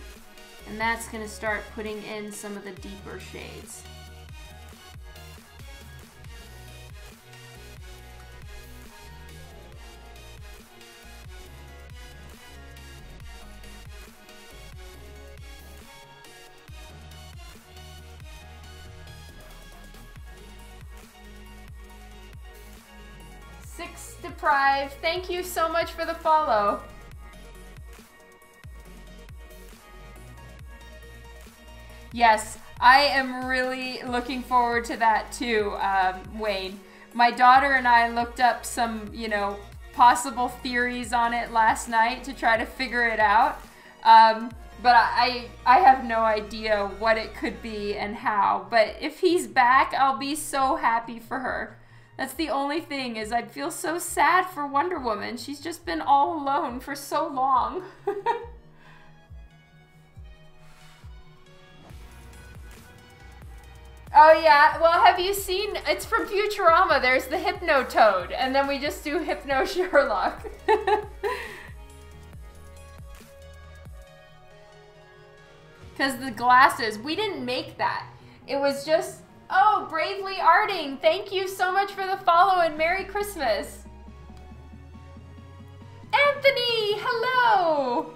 and that's going to start putting in some of the deeper shades. Six Deprived, thank you so much for the follow. Yes, I am really looking forward to that too, Wayne. My daughter and I looked up some, possible theories on it last night to try to figure it out. But I have no idea what it could be and how. But if he's back, I'll be so happy for her. That's the only thing, is I'd feel so sad for Wonder Woman. She's just been all alone for so long. Oh yeah, well have you seen, it's from Futurama, there's the Hypno Toad, and then we just do Hypno Sherlock. Because the glasses, we didn't make that. It was just, oh, Bravely Arting, thank you so much for the follow and Merry Christmas. Anthony, hello.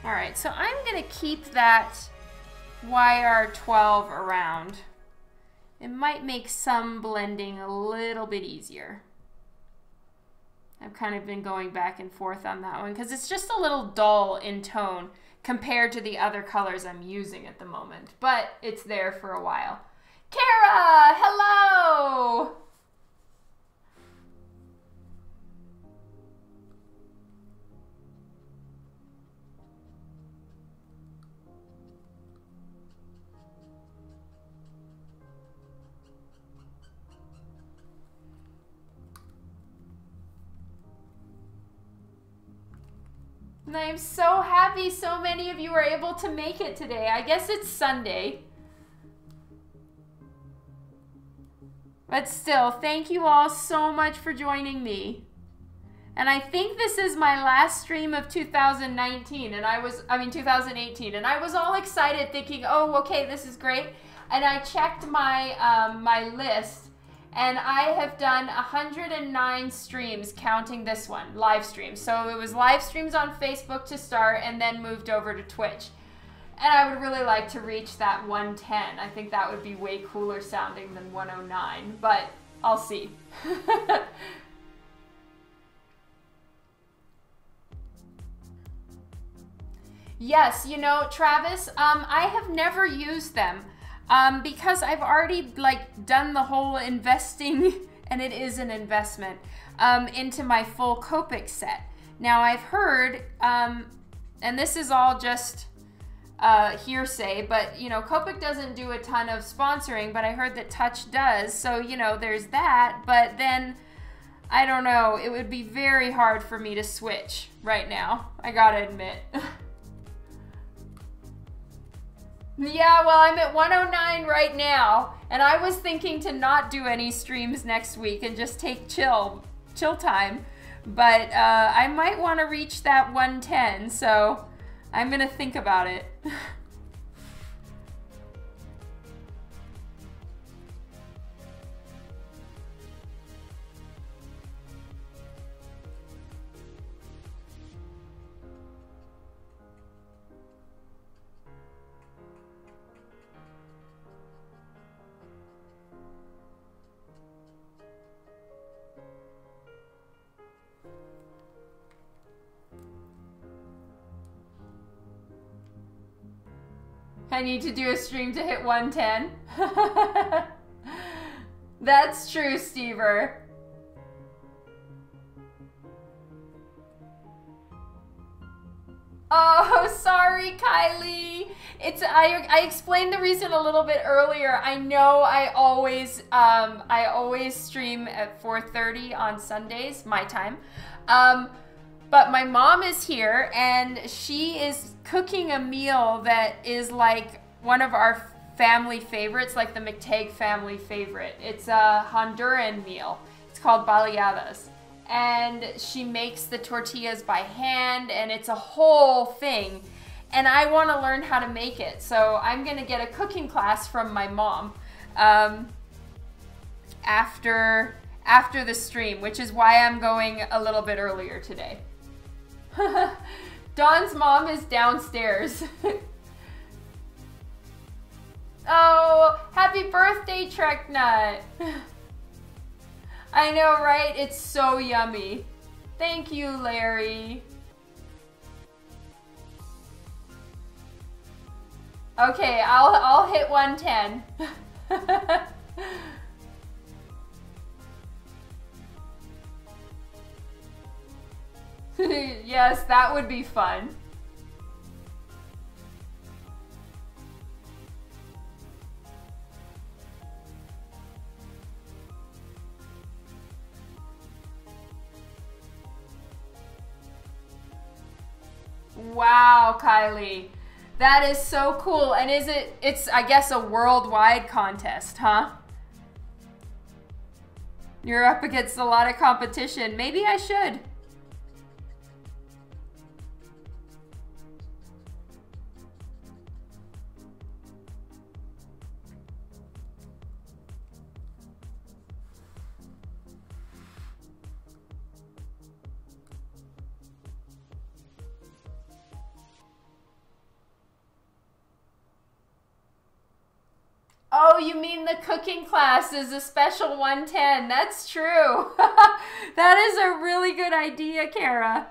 All right, so I'm gonna keep that YR12 around. It might make some blending a little bit easier. I've kind of been going back and forth on that one because it's just a little dull in tone compared to the other colors I'm using at the moment, but it's there for a while. Kara, hello. And I'm so happy so many of you are able to make it today. I guess it's Sunday. But still, thank you all so much for joining me. And I think this is my last stream of 2019, and 2018, and I was all excited thinking, oh, okay, this is great. And I checked my, my list, and I have done 109 streams, counting this one, live streams. So it was live streams on Facebook to start, and then moved over to Twitch. And I would really like to reach that 110. I think that would be way cooler sounding than 109, but I'll see. Yes, you know, Travis, I have never used them because I've already like done the whole investing, and it is an investment, into my full Copic set. Now I've heard, and this is all just hearsay, but you know, Copic doesn't do a ton of sponsoring, but I heard that Touch does, so you know, there's that. But then I don't know, it would be very hard for me to switch right now, I gotta admit. Yeah, well, I'm at 109 right now, and I was thinking to not do any streams next week and just take chill time, but I might want to reach that 110, so I'm gonna think about it. I need to do a stream to hit 110. That's true, Stever. Oh, sorry, Kylie. I explained the reason a little bit earlier. I know I always stream at 4:30 on Sundays, my time. But my mom is here, and she is cooking a meal that is like one of our family favorites, like the McTeigue family favorite. It's a Honduran meal. It's called baleadas. And she makes the tortillas by hand, and it's a whole thing. And I want to learn how to make it. So I'm going to get a cooking class from my mom after the stream, which is why I'm going a little bit earlier today. Dawn's mom is downstairs. Oh, happy birthday, Trek Nut. I know, right? It's so yummy. Thank you, Larry. Okay, I'll hit 110. Yes, that would be fun. Wow, Kylie. That is so cool. And it's I guess a worldwide contest, huh? You're up against a lot of competition. Maybe I should. Oh, you mean the cooking class is a special 110. That's true. That is a really good idea, Kara.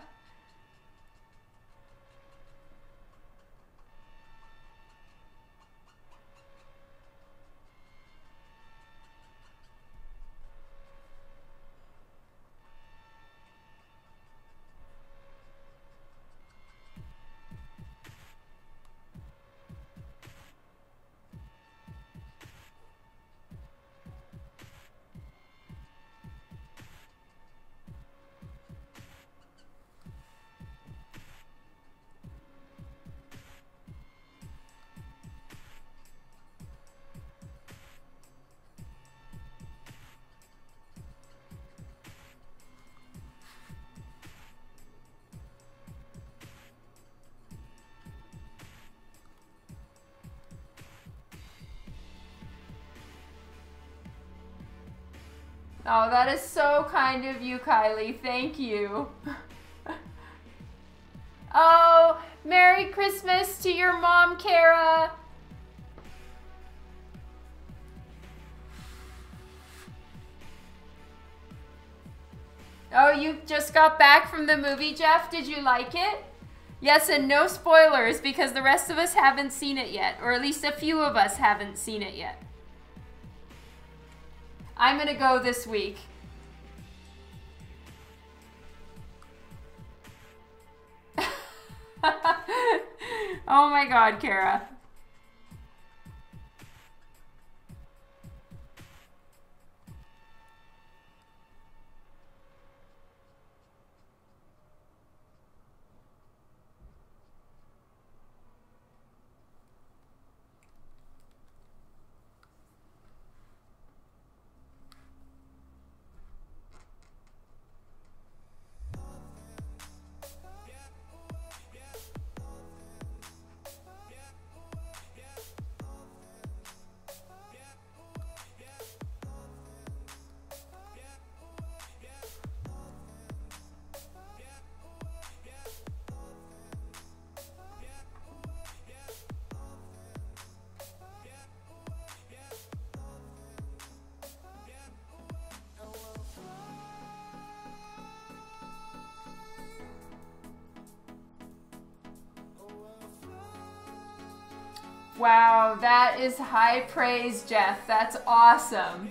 Oh, that is so kind of you, Kylie. Thank you. Oh, Merry Christmas to your mom, Kara. Oh, you just got back from the movie, Jeff? Did you like it? Yes, and no spoilers because the rest of us haven't seen it yet, or at least a few of us haven't seen it yet. I'm gonna go this week. Oh my God, Kara. Wow, that is high praise, Jeff. That's awesome.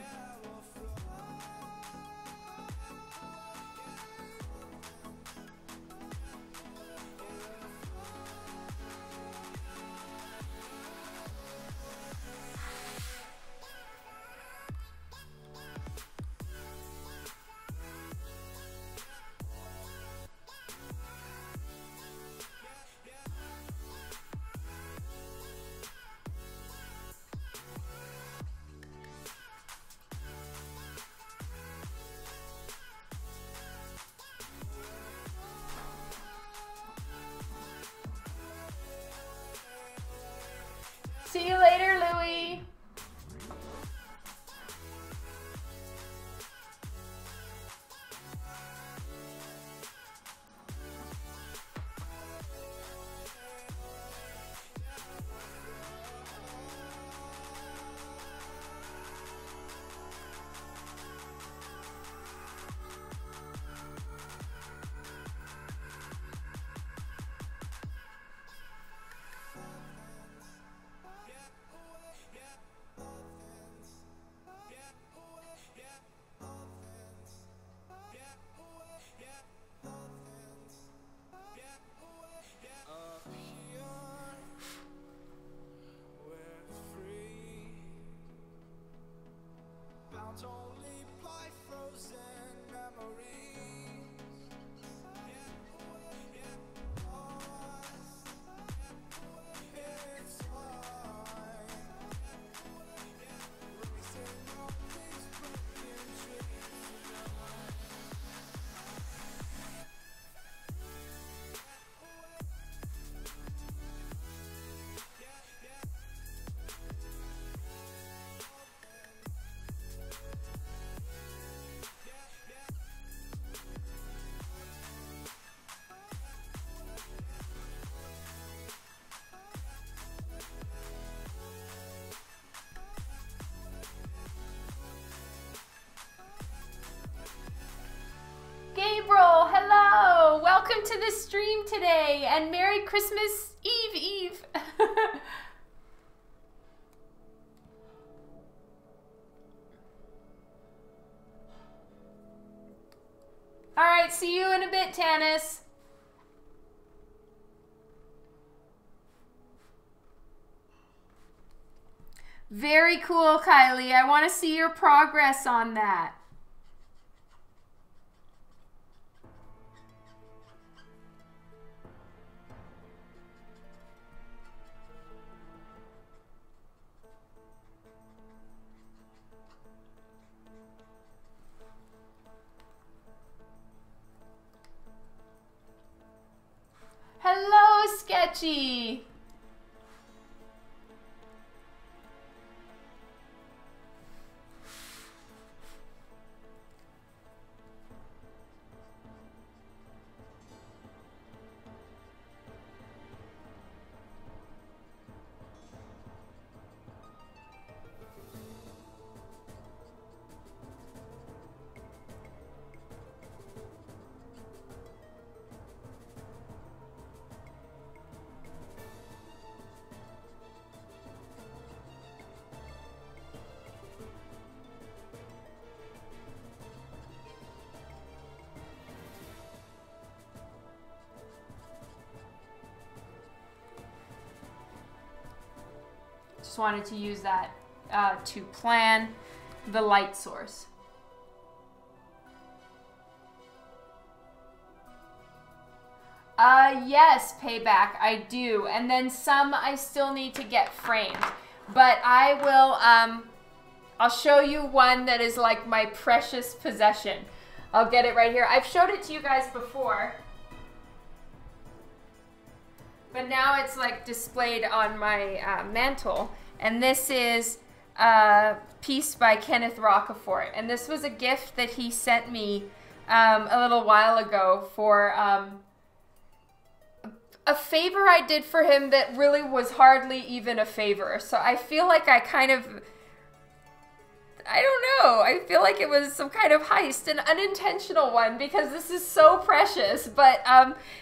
See you later, Louie. Gabriel, hello! Welcome to the stream today, and Merry Christmas Eve! Alright, see you in a bit, Tanis. Very cool, Kylie. I want to see your progress on that. Hello, Sketchy. just wanted to use that to plan the light source. Yes, Payback, I do. And then some I still need to get framed. But I will, I'll show you one that is like my precious possession. I'll get it right here. I've showed it to you guys before. But now it's like displayed on my mantle. And this is a piece by Kenneth Rocafort. And this was a gift that he sent me a little while ago for a favor I did for him that really was hardly even a favor. So I feel like I kind of, I don't know, I feel like it was some kind of heist, an unintentional one, because this is so precious. But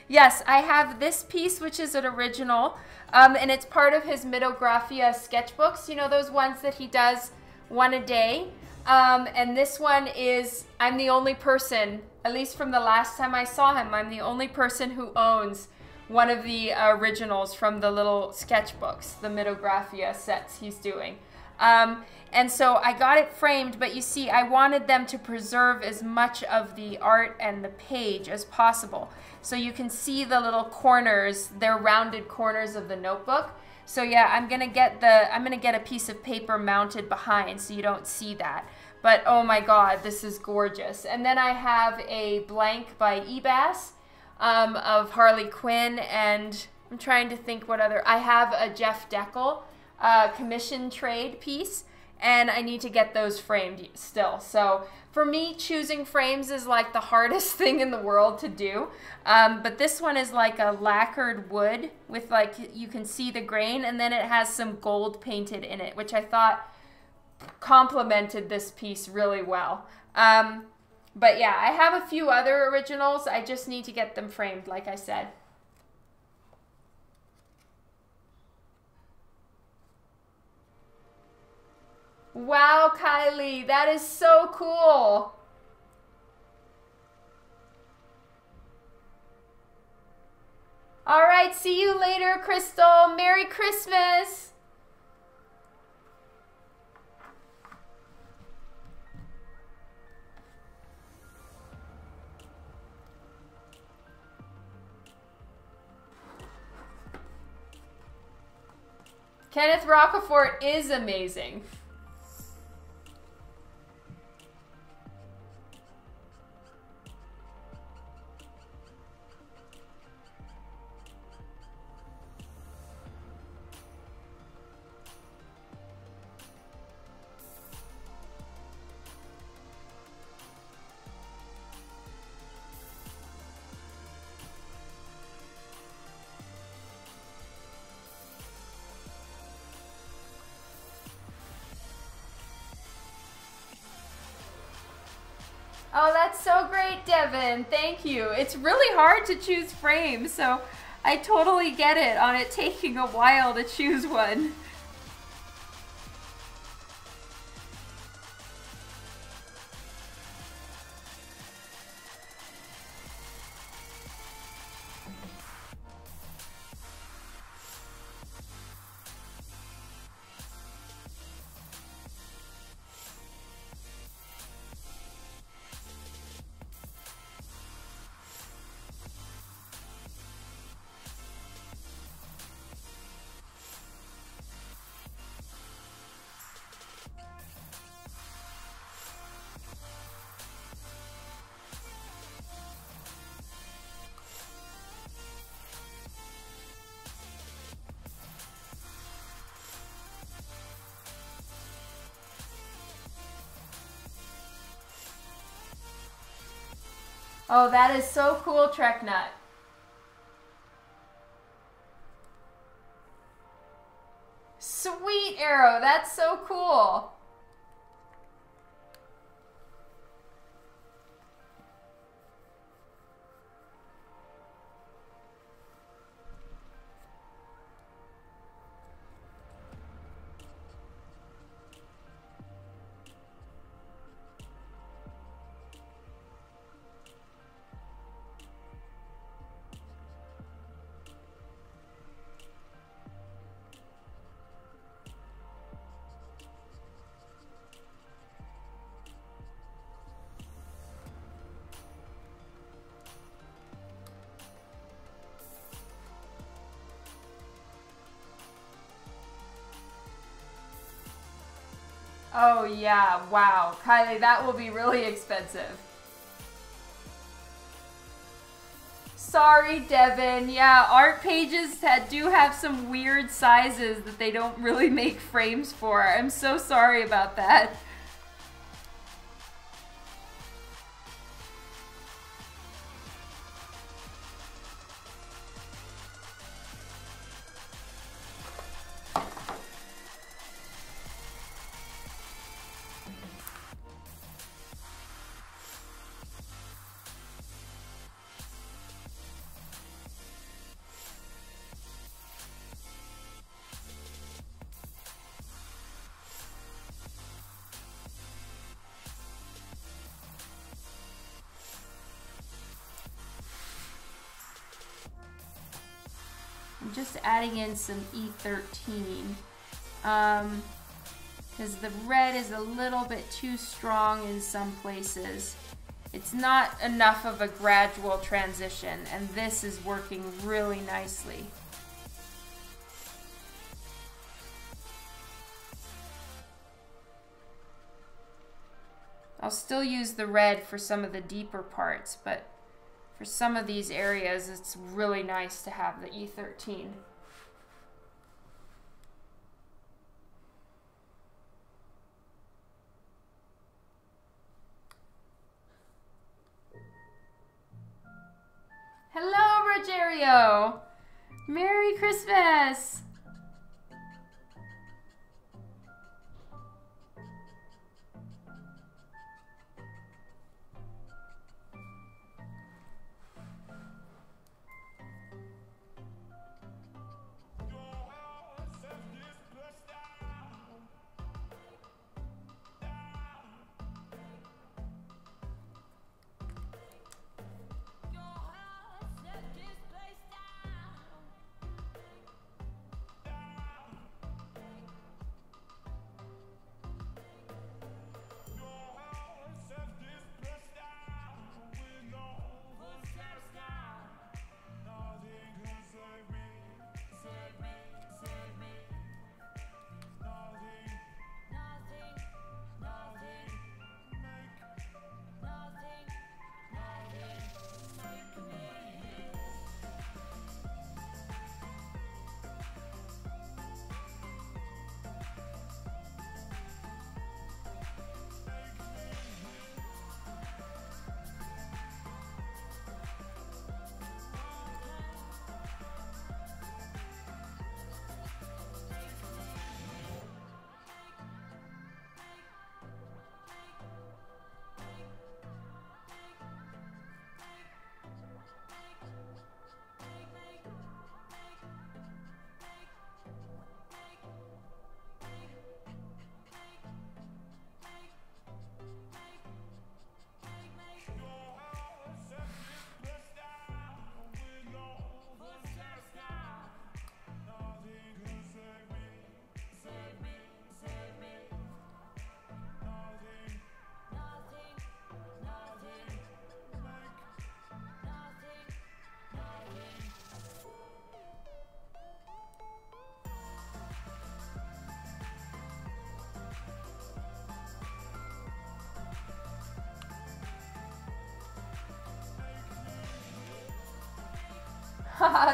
yes, I have this piece, which is an original, and it's part of his Mittographia sketchbooks, you know, those ones that he does one a day. And this one is, I'm the only person, at least from the last time I saw him, I'm the only person who owns one of the originals from the little sketchbooks, the Mittographia sets he's doing. And so I got it framed, but you see, I wanted them to preserve as much of the art and the page as possible. So you can see the little corners, they're rounded corners of the notebook. So yeah, I'm gonna get a piece of paper mounted behind so you don't see that. But oh my God, this is gorgeous. And then I have a blank by Ebas of Harley Quinn, and I'm trying to think what other. I have a Jeff Deckel commission trade piece, and I need to get those framed still. So for me, choosing frames is like the hardest thing in the world to do. But this one is like a lacquered wood with, like, you can see the grain, and then it has some gold painted in it, which I thought complemented this piece really well. But yeah, I have a few other originals. I just need to get them framed, like I said. Wow, Kylie, that is so cool. All right, see you later, Crystal. Merry Christmas. Kenneth Rocafort is amazing. Oh, that's so great, Devin. Thank you. It's really hard to choose frames, so I totally get it on it taking a while to choose one. Oh, that is so cool, Treknut. Sweet, Arrow. That's so cool. Oh yeah, wow. Kylie, that will be really expensive. Sorry, Devin. Yeah, art pages do have some weird sizes that they don't really make frames for. I'm so sorry about that. I'm just adding in some E13 because the red is a little bit too strong in some places. It's not enough of a gradual transition, and this is working really nicely. I'll still use the red for some of the deeper parts, but for some of these areas, it's really nice to have the E13. Hello, Rogerio! Merry Christmas!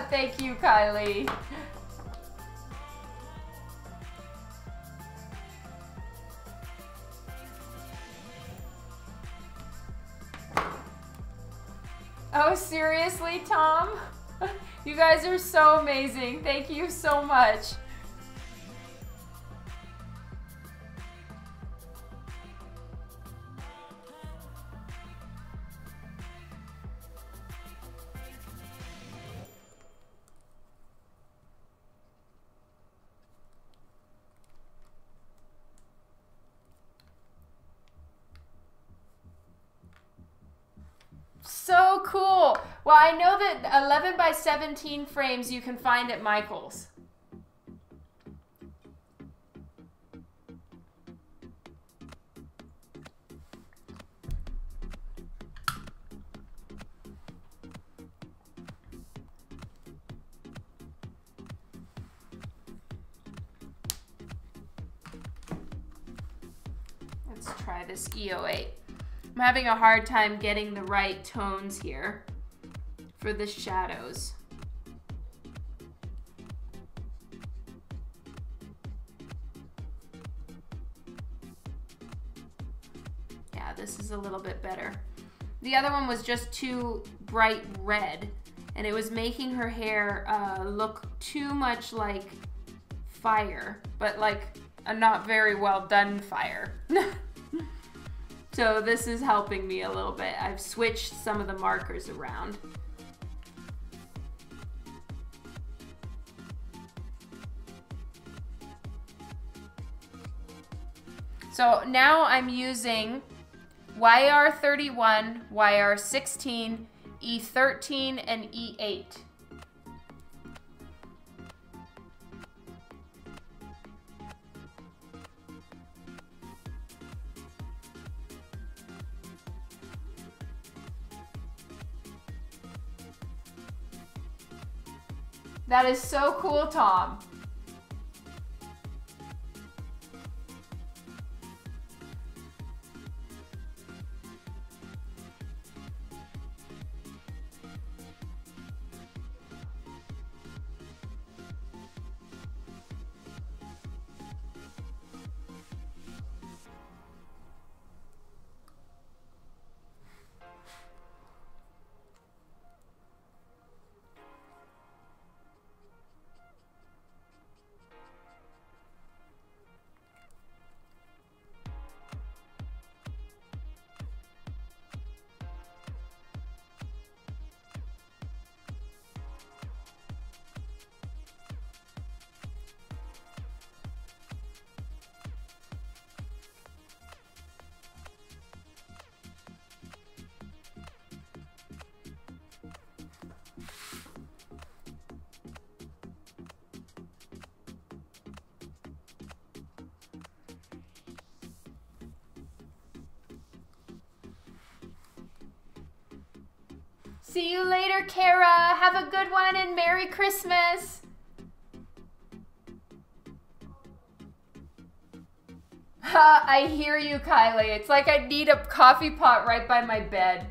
Thank you, Kylie. Oh, seriously, Tom? You guys are so amazing. Thank you so much. So cool. Well, I know that 11 by 17 frames you can find at Michael's. Let's try this EO8. I'm having a hard time getting the right tones here for the shadows. Yeah, this is a little bit better. The other one was just too bright red, and it was making her hair look too much like fire, but like a not very well done fire. So this is helping me a little bit. I've switched some of the markers around. So now I'm using YR31, YR16, E13, and E8. That is so cool, Tom. See you later, Kara. Have a good one and Merry Christmas. I hear you, Kylie. It's like I need a coffee pot right by my bed.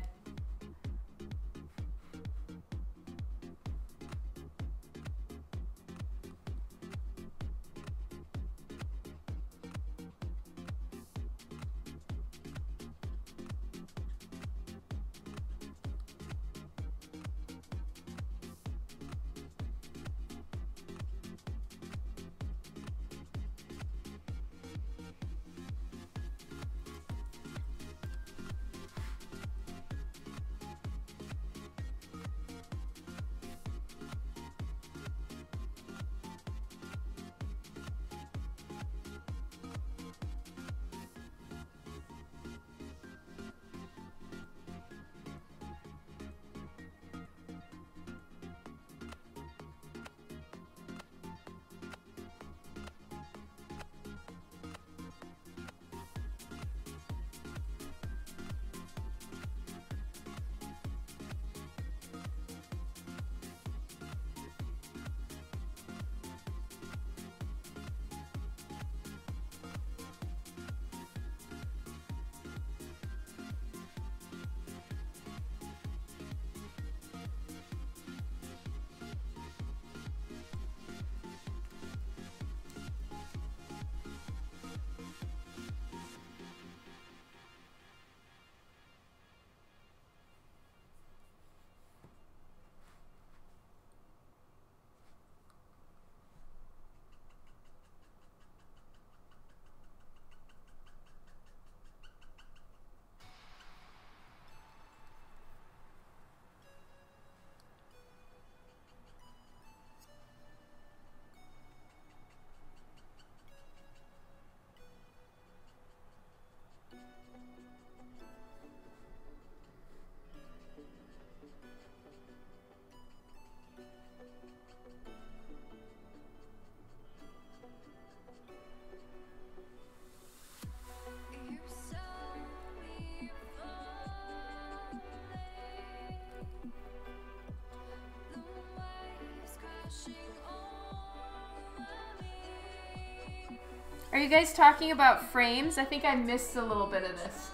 Are you guys talking about frames? I think I missed a little bit of this.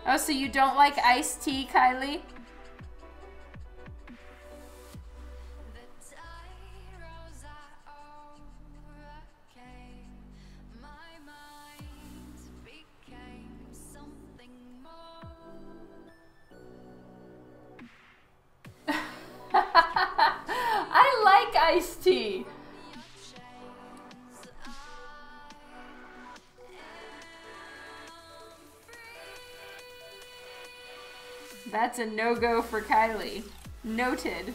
Oh, so you don't like iced tea, Kylie? I like iced tea. That's a no-go for Kylie. Noted.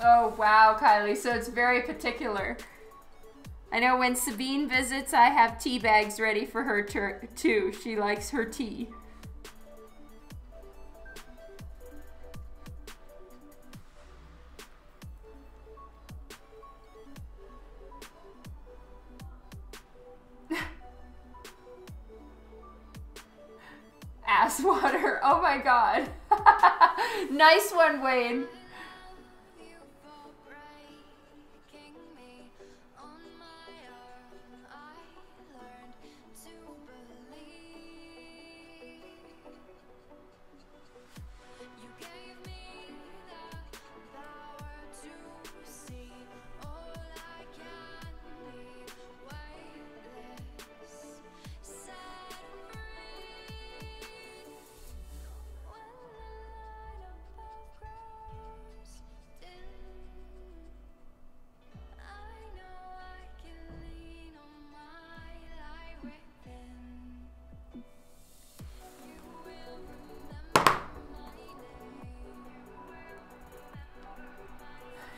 Oh, wow, Kylie. So it's very particular. I know when Sabine visits, I have tea bags ready for her too. She likes her tea. Ass water. Oh my God. Nice one, Wayne.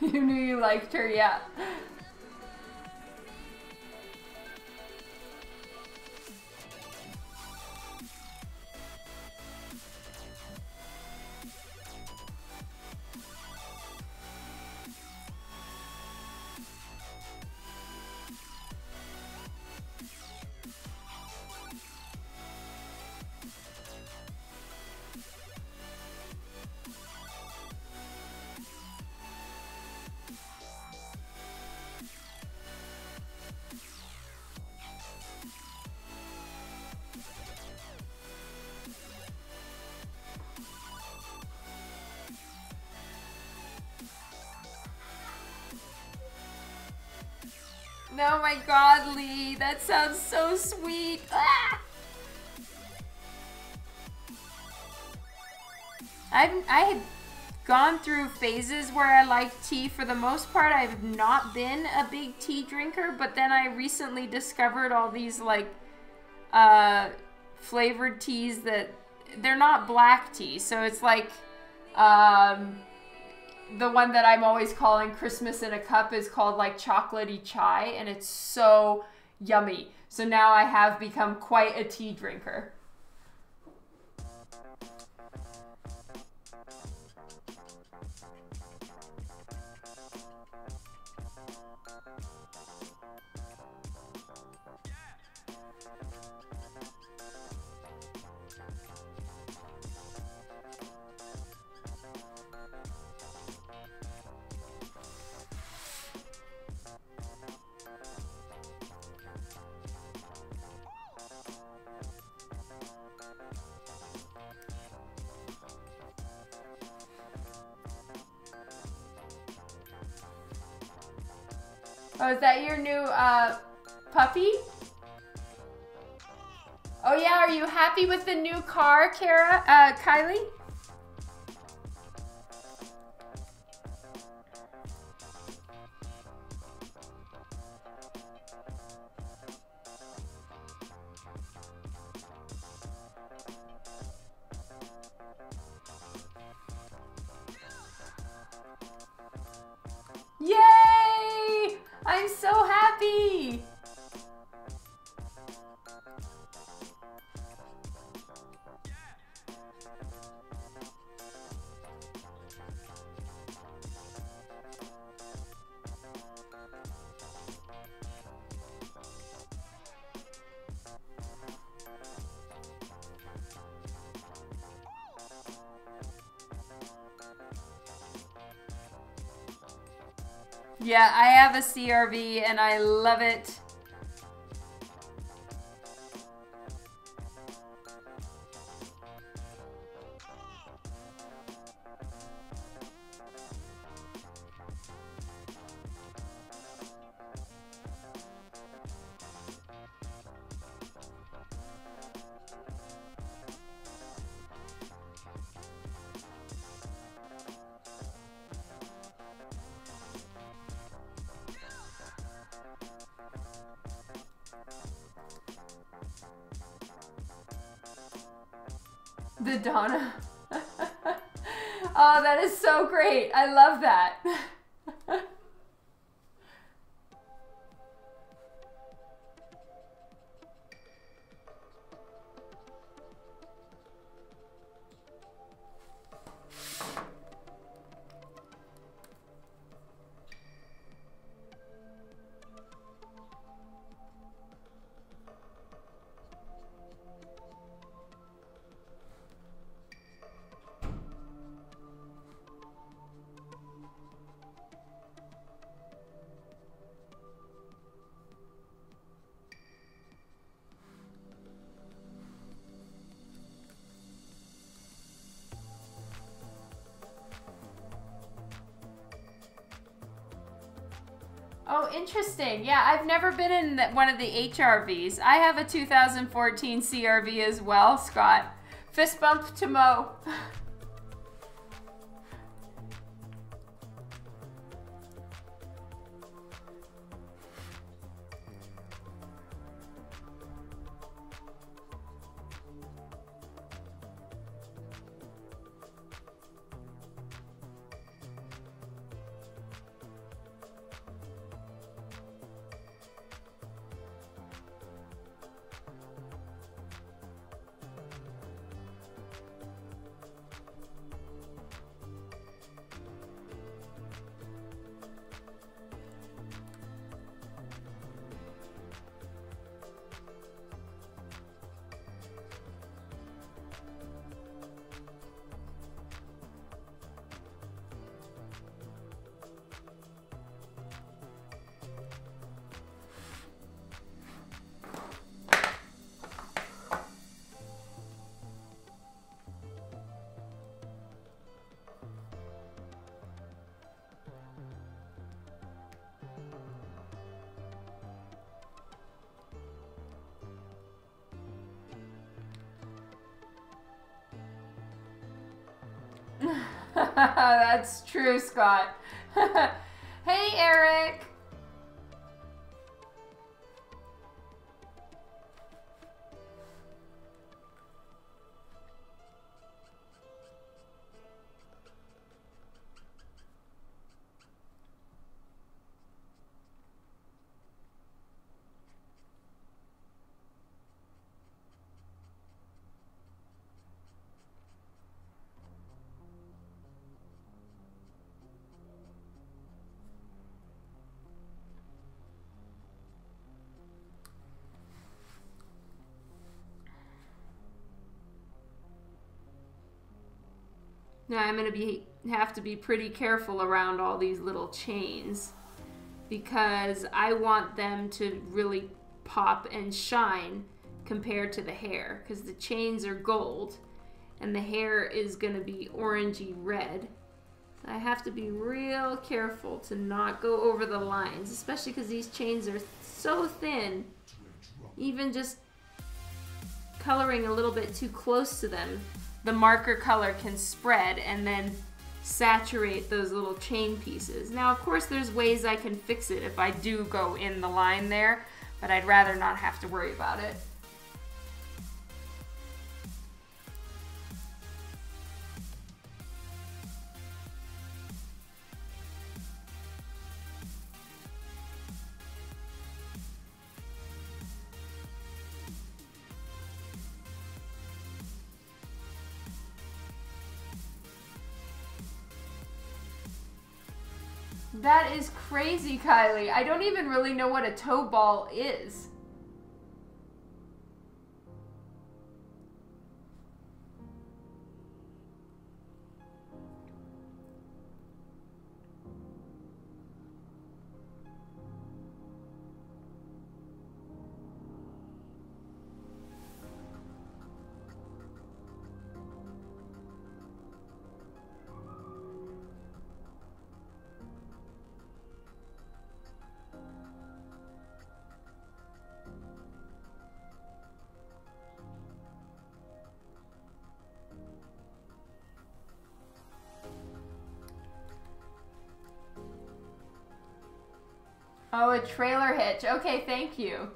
You knew you liked her, yeah. Oh my God, Lee, that sounds so sweet. Ah! I had gone through phases where I liked tea. For the most part, I've not been a big tea drinker, but then I recently discovered all these like flavored teas that they're not black tea. So it's like the one that I'm always calling Christmas in a cup is called like chocolatey chai, and it's so yummy. So now I have become quite a tea drinker. Oh, is that your new puppy? Oh yeah, are you happy with the new car, Kylie? Yay! I'm so happy! Yeah, I have a CRV and I love it. The Donna. Oh, that is so great. I love that. Oh, interesting. Yeah, I've never been in one of the HRVs. I have a 2014 CRV as well, Scott. Fist bump to Mo. That's true, Scott. Hey, Eric. Now I'm going to have to be pretty careful around all these little chains because I want them to really pop and shine compared to the hair, because the chains are gold and the hair is going to be orangey red. So I have to be real careful to not go over the lines, especially because these chains are so thin. Even just coloring a little bit too close to them, the marker color can spread and then saturate those little chain pieces. Now, of course, there's ways I can fix it if I do go in the line there, but I'd rather not have to worry about it. That is crazy, Kylie. I don't even really know what a toe ball is. Oh, a trailer hitch. Okay, thank you.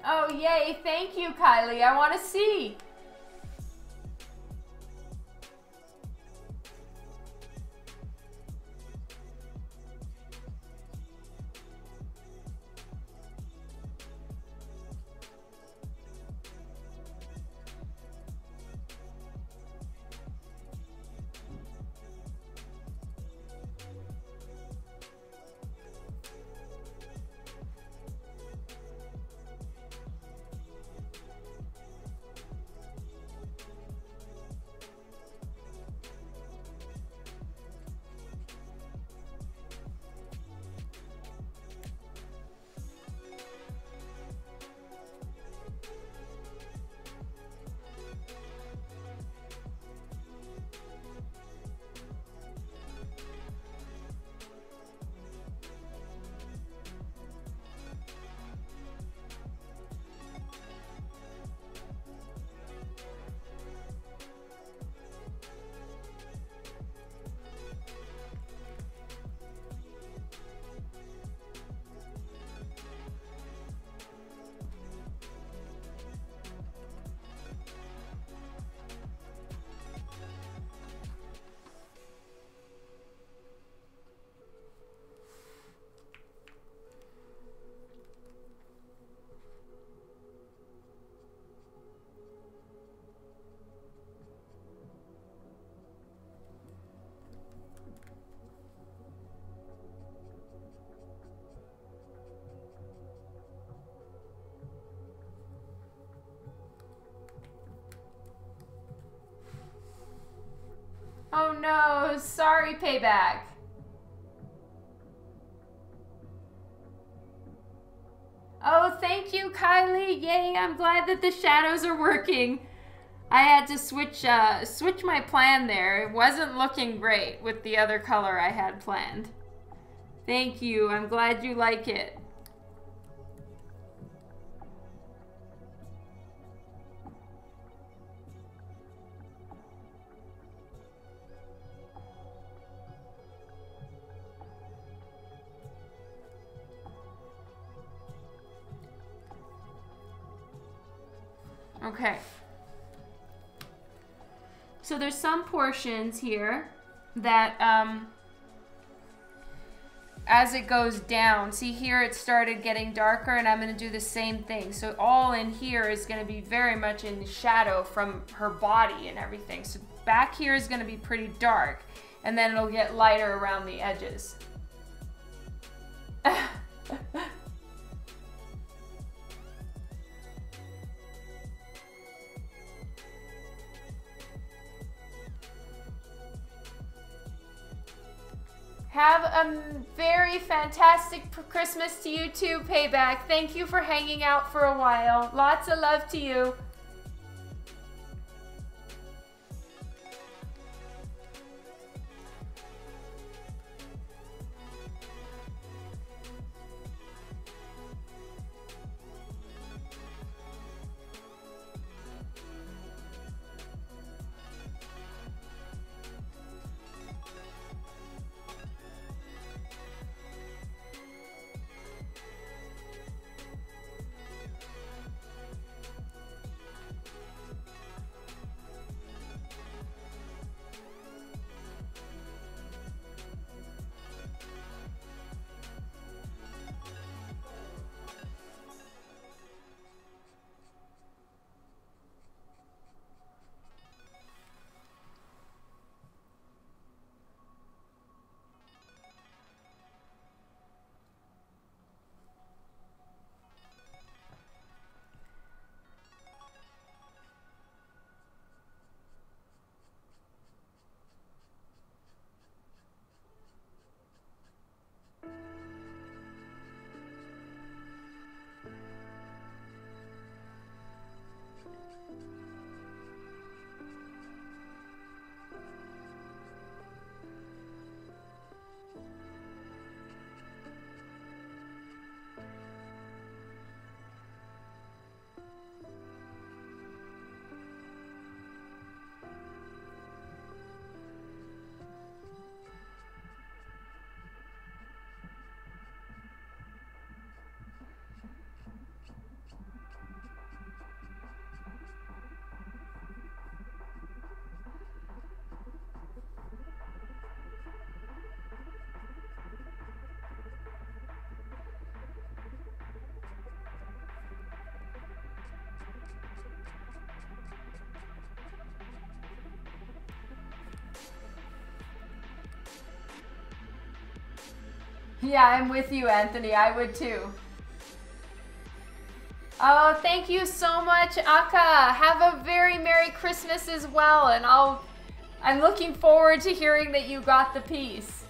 Oh, yay. Thank you, Kylie. I want to see. Oh no, sorry, Payback. Oh, thank you, Kylie. Yay, I'm glad that the shadows are working. I had to switch my plan there. It wasn't looking great with the other color I had planned. Thank you. I'm glad you like it. Okay. So there's some portions here that as it goes down, see here it started getting darker, and I'm going to do the same thing. So all in here is going to be very much in the shadow from her body and everything. So back here is going to be pretty dark, and then it'll get lighter around the edges. Have a very fantastic Christmas to you too, Payback. Thank you for hanging out for a while. Lots of love to you. Yeah, I'm with you, Anthony. I would too. Oh, thank you so much, Aka. Have a very Merry Christmas as well, and I'm looking forward to hearing that you got the piece.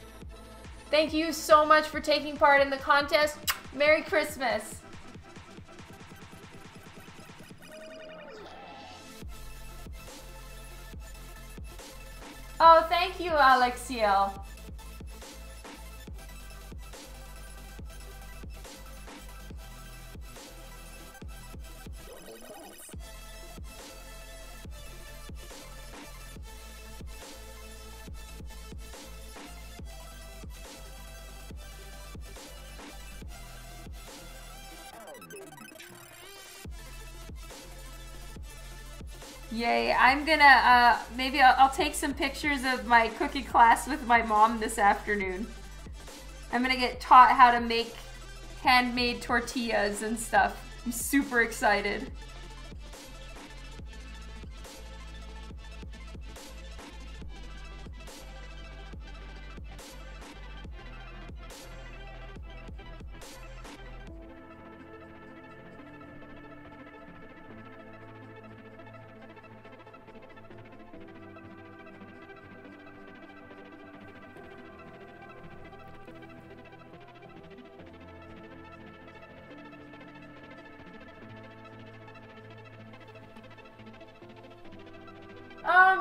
Thank you so much for taking part in the contest. Merry Christmas. Oh, thank you, Alexiel. Yay, I'm gonna, maybe I'll take some pictures of my cookie class with my mom this afternoon. I'm gonna get taught how to make handmade tortillas and stuff. I'm super excited.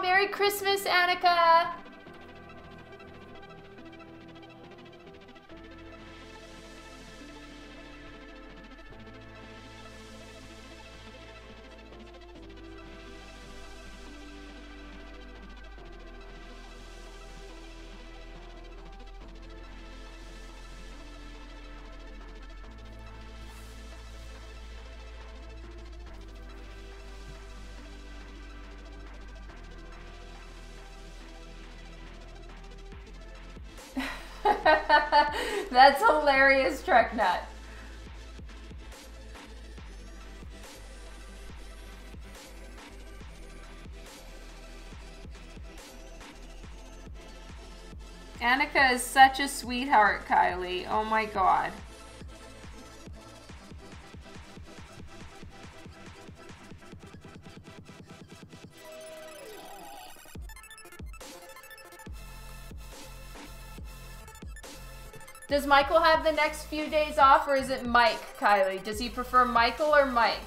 Merry Christmas, Annika! That's hilarious, Trek Nut. Annika is such a sweetheart, Kylie. Oh my god. Does Michael have the next few days off, or is it Mike, Kylie? Does he prefer Michael or Mike?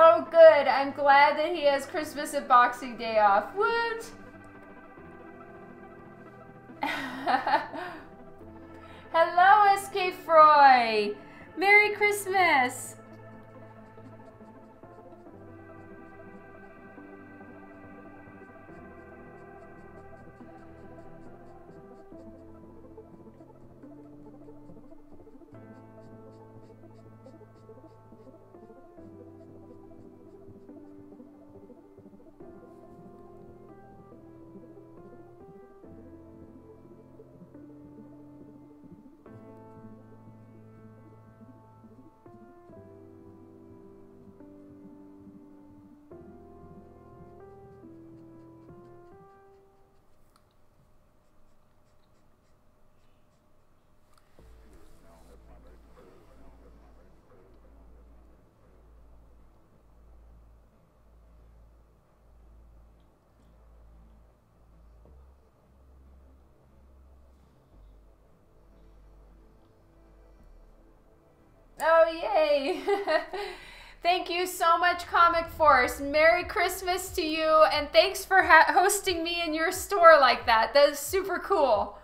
Oh, good. I'm glad that he has Christmas and Boxing Day off. Woot! Hello, SK Froy! Merry Christmas! Oh, yay! Thank you so much, Comic Force. Merry Christmas to you, and thanks for hosting me in your store like that. That is super cool.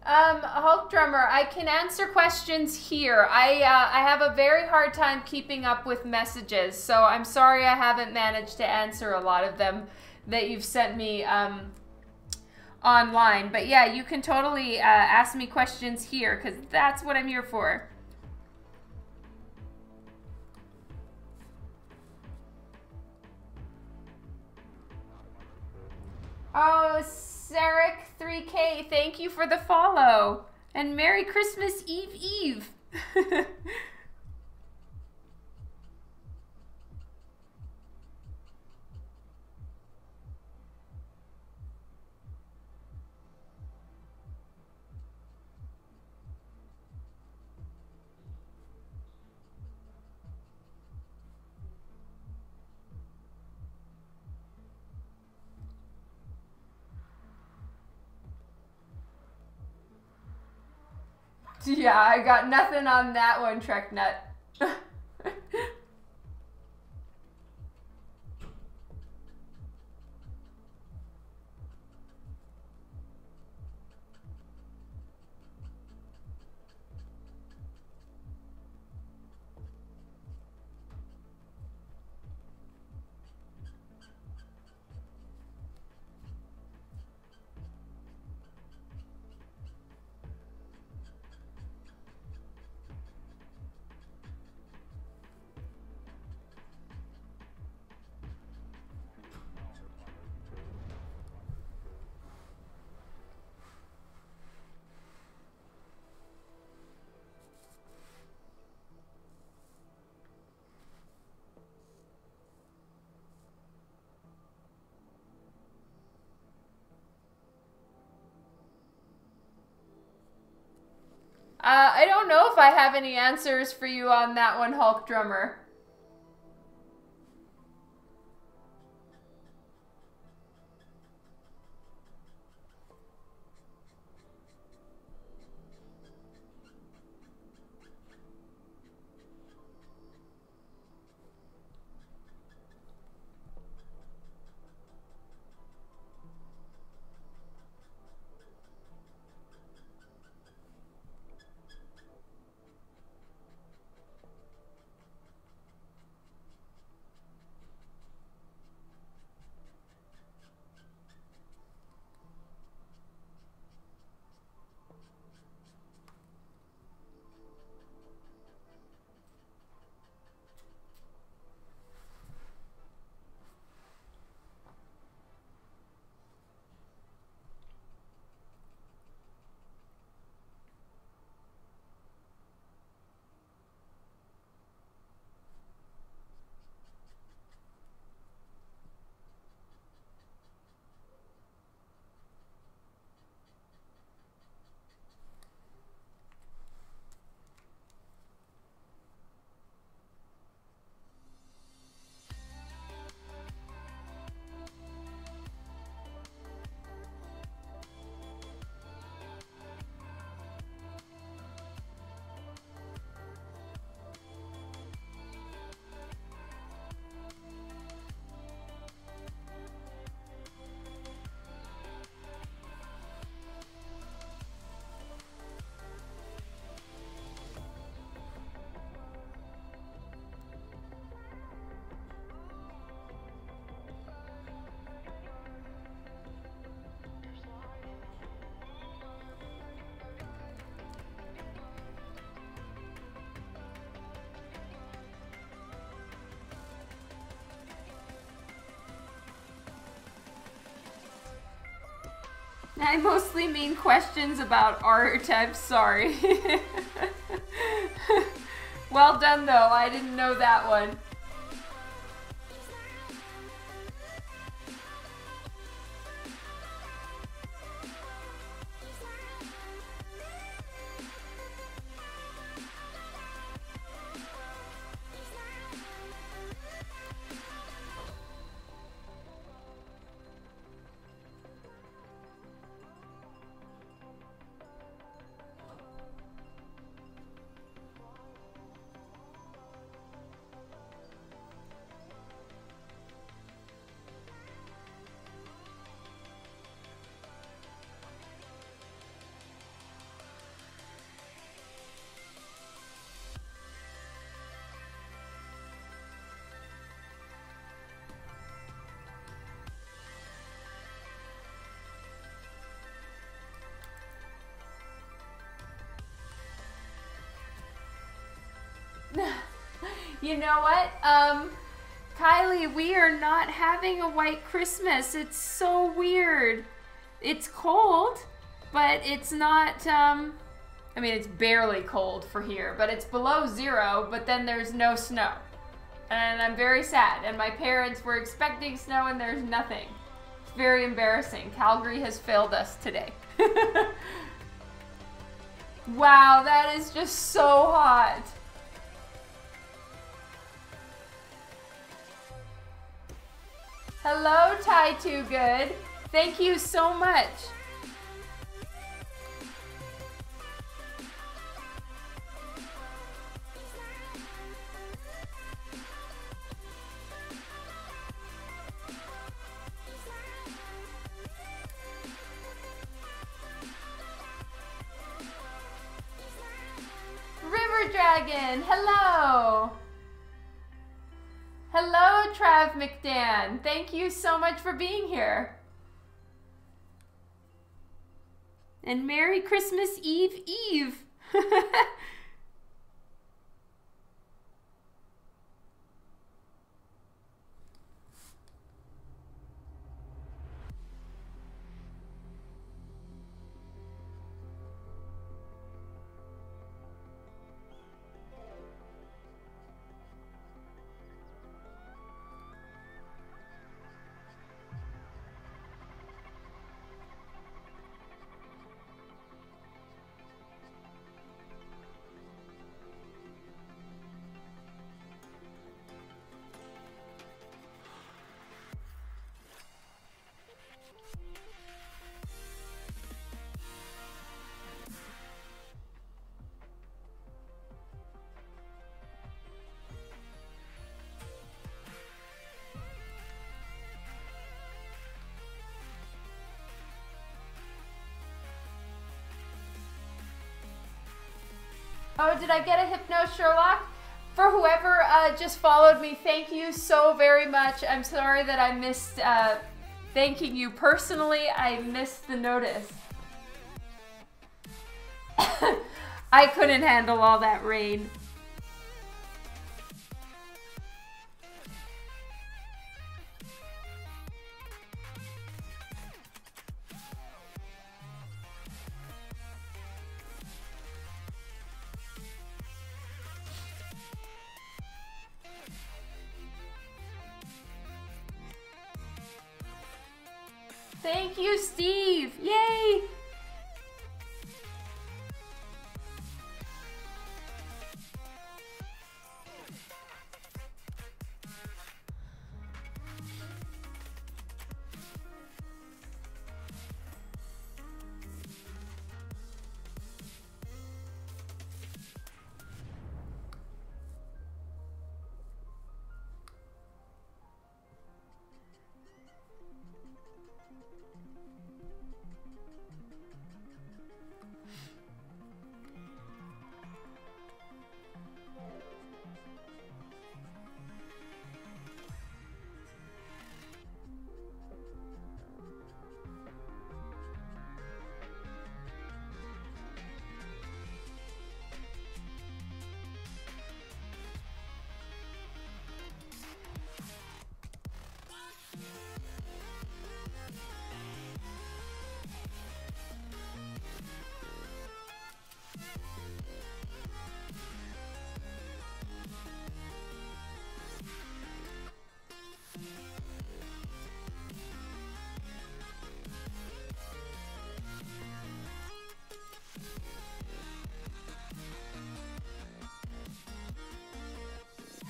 Hulk Drummer, I can answer questions here. I have a very hard time keeping up with messages, so I'm sorry I haven't managed to answer a lot of them that you've sent me online. But yeah, you can totally ask me questions here, because that's what I'm here for. Oh, Sarek 3K, thank you for the follow. And Merry Christmas Eve Eve. Yeah, I got nothing on that one, Trek Nut. I don't know if I have any answers for you on that one, Hulk Drummer. I mostly mean questions about art, I'm sorry. Well done though, I didn't know that one. You know what? Kylie, we are not having a white Christmas. It's so weird. It's cold, but it's not, I mean, it's barely cold for here, but it's below 0, but then there's no snow. And I'm very sad. And my parents were expecting snow and there's nothing. It's very embarrassing. Calgary has failed us today. Wow, that is just so hot. Hello, Ty Too Good. Thank you so much. Dragon. Hello. Hello, Trav McDan. Thank you so much for being here. And Merry Christmas Eve Eve. Oh, did I get a Hypno Sherlock? For whoever just followed me, thank you so very much. I'm sorry that I missed thanking you personally. I missed the notice. I couldn't handle all that rain. Thank you, Steve. Yay!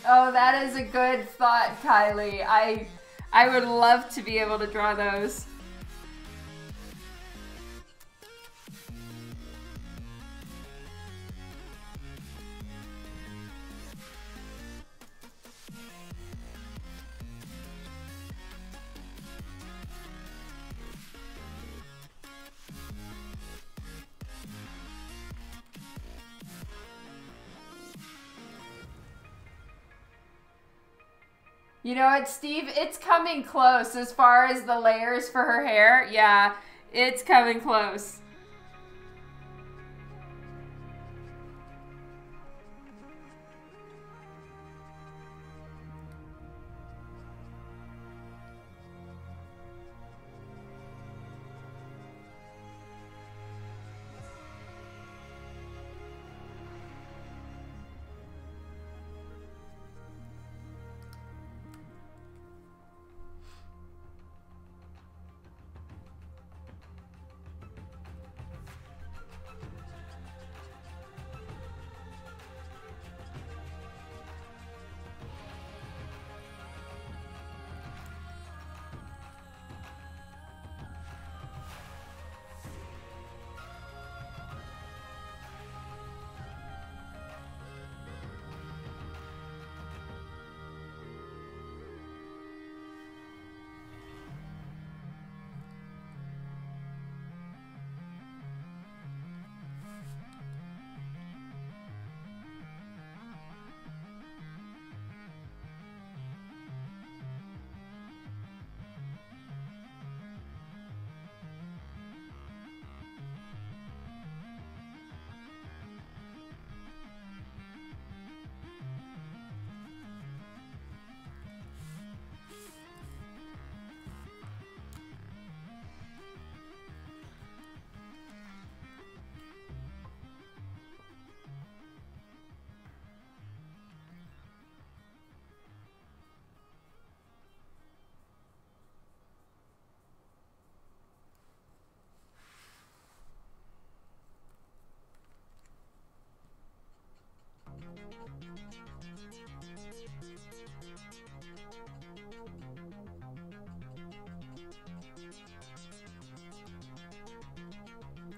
Oh, that is a good thought, Kylie. I would love to be able to draw those. You know what, Steve? It's coming close as far as the layers for her hair. Yeah, it's coming close.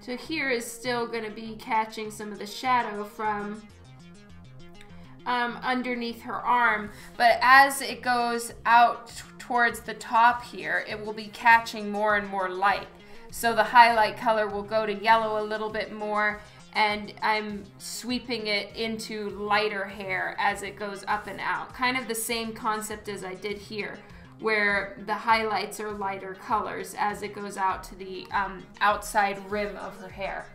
So here is still going to be catching some of the shadow from underneath her arm, but as it goes out towards the top here, it will be catching more and more light. So the highlight color will go to yellow a little bit more, and I'm sweeping it into lighter hair as it goes up and out. Kind of the same concept as I did here, where the highlights are lighter colors as it goes out to the outside rim of her hair.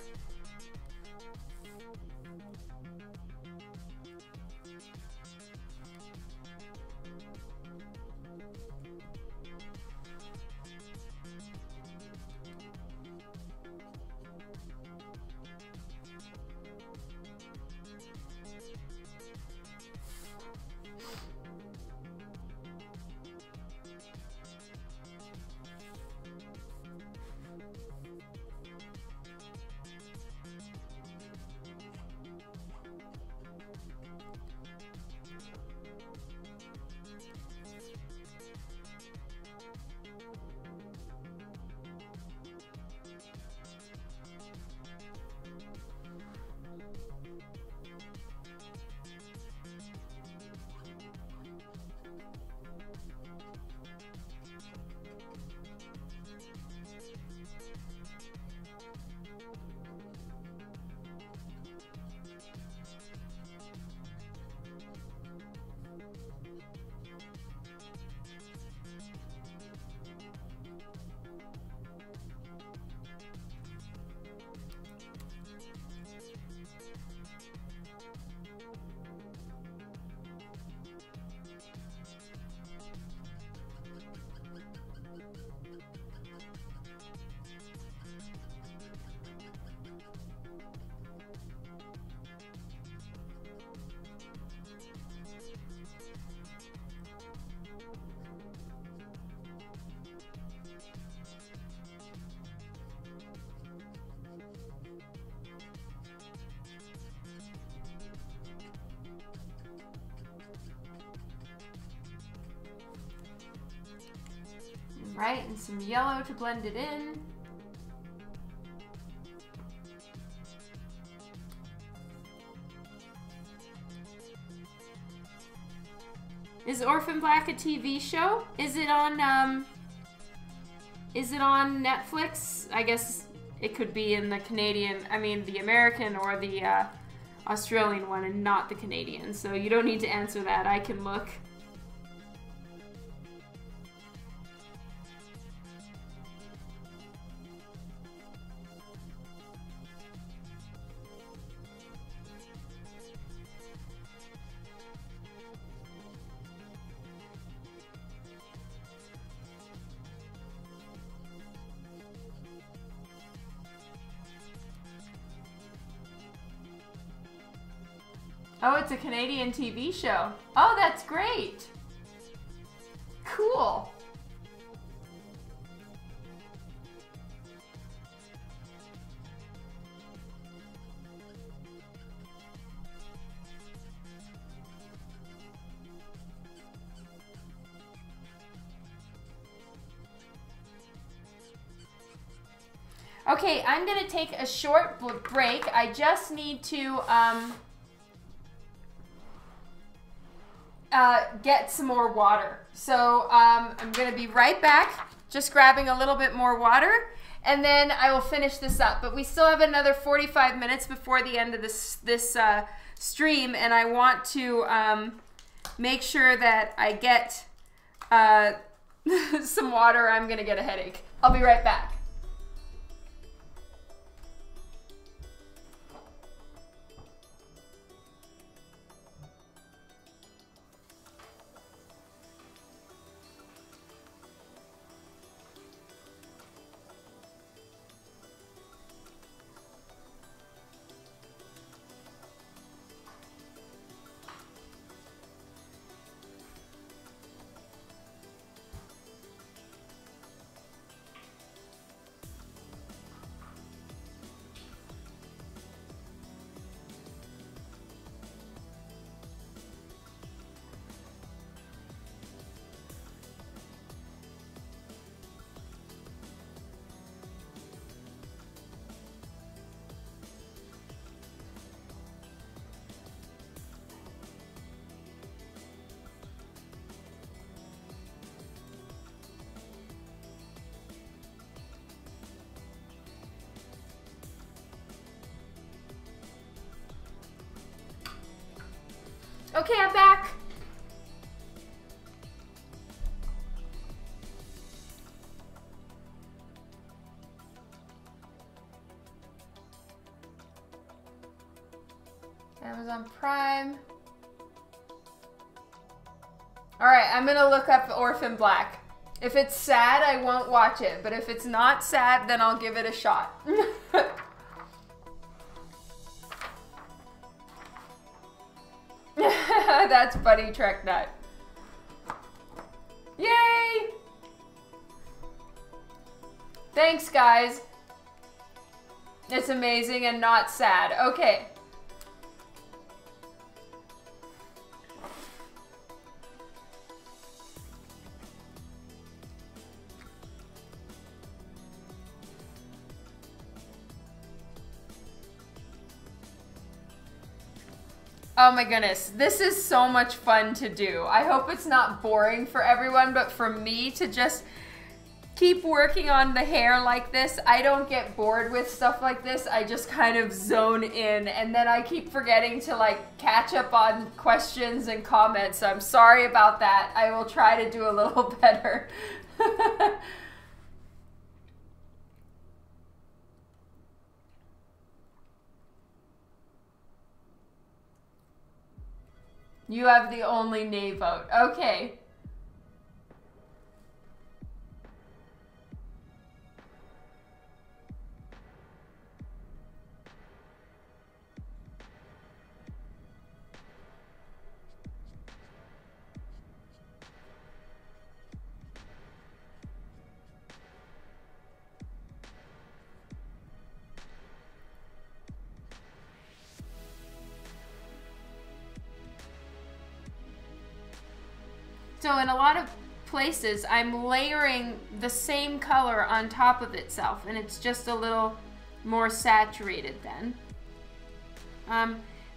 Right, and some yellow to blend it in. Is Orphan Black a TV show? Is it on Netflix? I guess it could be in the Canadian, I mean the American or the Australian one, and not the Canadian. So you don't need to answer that. I can look. Oh, it's a Canadian TV show. Oh, that's great. Cool. Okay, I'm gonna take a short break. I just need to get some more water. So I'm gonna be right back, just grabbing a little bit more water, and then I will finish this up. But we still have another 45 minutes before the end of this stream, and I want to make sure that I get some water. I'm gonna get a headache. I'll be right back. Okay, I'm back. Amazon Prime. Alright, I'm gonna look up Orphan Black. If it's sad, I won't watch it, but if it's not sad, then I'll give it a shot. That's Buddy Trek Nut. Yay! Thanks, guys. It's amazing and not sad. Okay. Oh my goodness, this is so much fun to do. I hope it's not boring for everyone, but for me to just keep working on the hair like this, I don't get bored with stuff like this. I just kind of zone in, and then I keep forgetting to like catch up on questions and comments. So I'm sorry about that. I will try to do a little better. You have the only nay vote. Okay. So in a lot of places, I'm layering the same color on top of itself, and it's just a little more saturated then.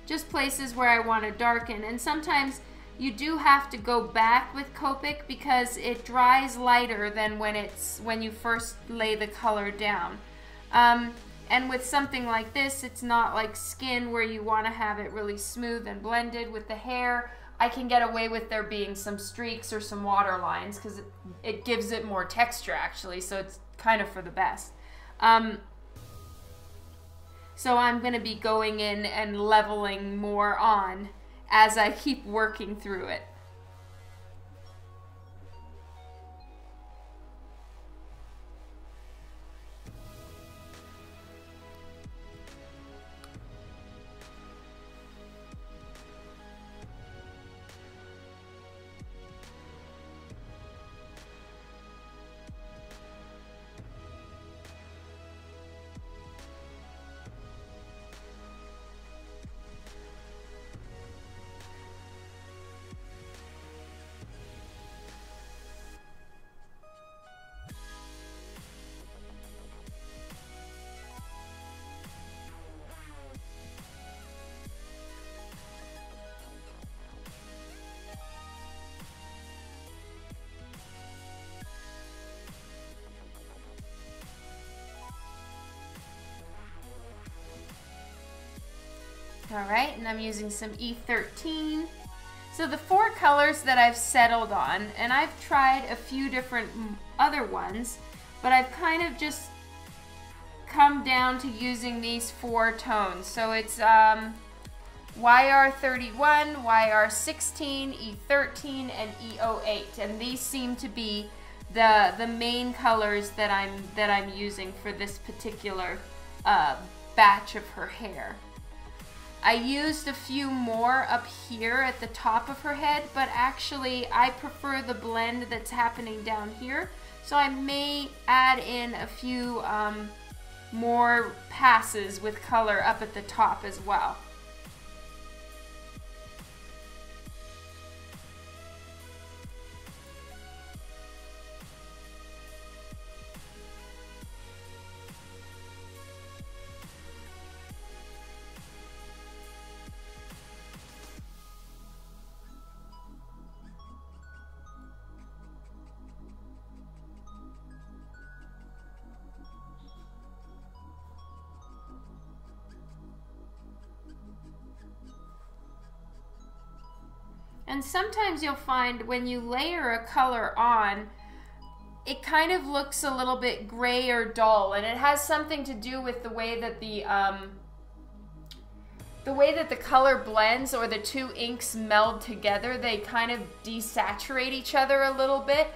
Just places where I want to darken, and sometimes you do have to go back with Copic because it dries lighter than when you first lay the color down. And with something like this, it's not like skin where you want to have it really smooth and blended. With the hair, I can get away with there being some streaks or some water lines because it gives it more texture actually, so it's kind of for the best. So I'm going to be going in and leveling more on as I keep working through it. Alright, and I'm using some E13. So the 4 colors that I've settled on, and I've tried a few different other ones, but I've kind of just come down to using these 4 tones. So it's YR31, YR16, E13, and E08, and these seem to be the main colors that I'm using for this particular batch of her hair. I used a few more up here at the top of her head, but actually I prefer the blend that's happening down here, so I may add in a few more passes with color up at the top as well. And sometimes you'll find when you layer a color on, it kind of looks a little bit gray or dull, and it has something to do with the way that the color blends, or the two inks meld together. They kind of desaturate each other a little bit.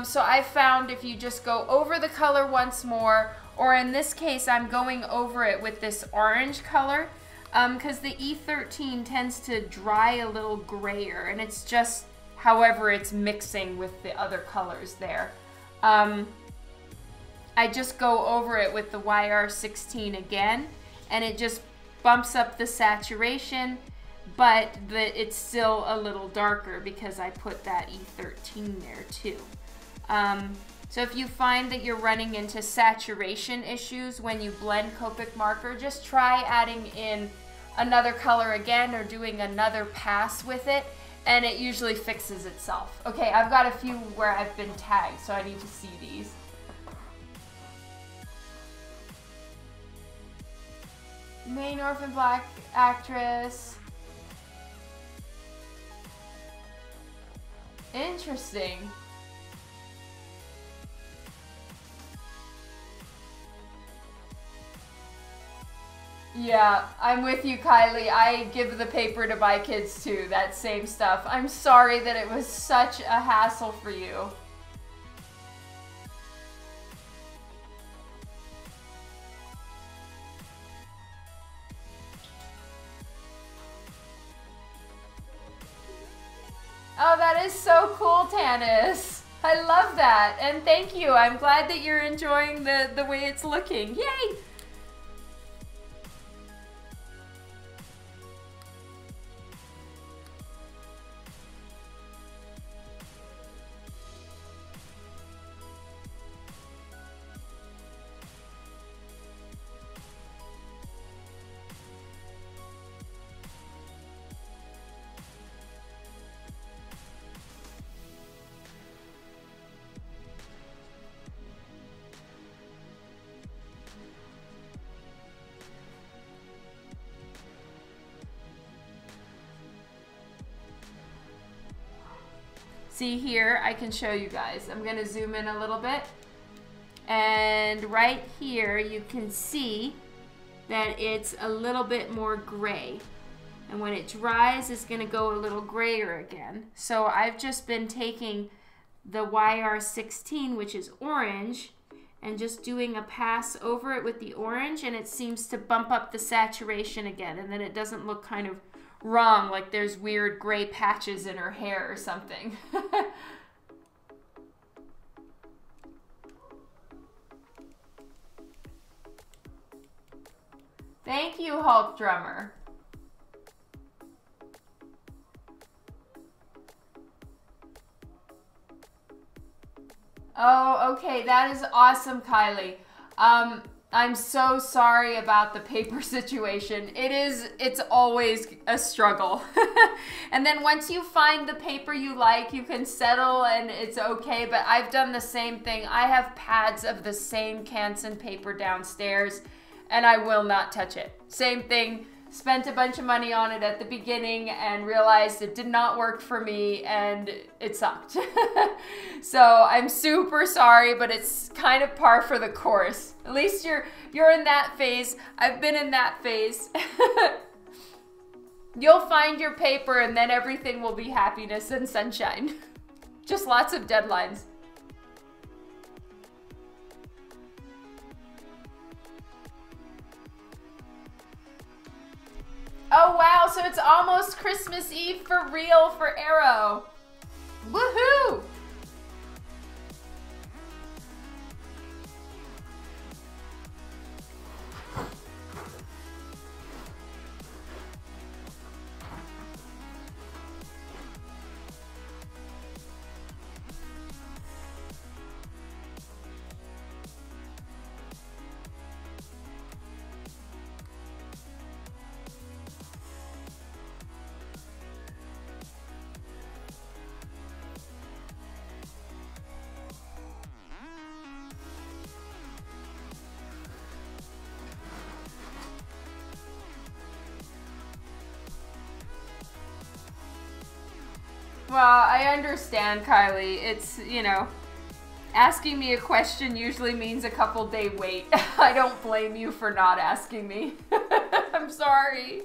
So I found if you just go over the color once more, or in this case, I'm going over it with this orange color, because the E13 tends to dry a little grayer, and it's just however it's mixing with the other colors there. I just go over it with the YR16 again, and it just bumps up the saturation, but it's still a little darker because I put that E13 there too. So if you find that you're running into saturation issues when you blend Copic marker, just try adding in another color again or doing another pass with it, and it usually fixes itself. Okay, I've got a few where I've been tagged, so I need to see these. Main Orphan Black actress. Interesting. Yeah, I'm with you, Kylie. I give the paper to my kids too, that same stuff. I'm sorry that it was such a hassle for you. Oh, that is so cool, Tanis. I love that, and thank you. I'm glad that you're enjoying the way it's looking. Yay! See here, I can show you guys. I'm gonna zoom in a little bit. And right here, you can see that it's a little bit more gray. And when it dries, it's gonna go a little grayer again. So I've just been taking the YR16, which is orange, and just doing a pass over it with the orange, and it seems to bump up the saturation again, and then it doesn't look kind of wrong, like there's weird gray patches in her hair or something. Thank you, Hulk Drummer. Oh, okay, that is awesome, Kylie. I'm so sorry about the paper situation. It's always a struggle. And then once you find the paper you like, you can settle and it's okay, but I've done the same thing. I have pads of the same Canson paper downstairs and I will not touch it. Same thing, spent a bunch of money on it at the beginning and realized it did not work for me and it sucked. So I'm super sorry, but it's kind of par for the course. At least you're in that phase. I've been in that phase. You'll find your paper and then everything will be happiness and sunshine. Just lots of deadlines. Oh wow, so it's almost Christmas Eve for real for Arrow. Woohoo! I understand, Kylie. It's, you know, asking me a question usually means a couple day wait. I don't blame you for not asking me. I'm sorry.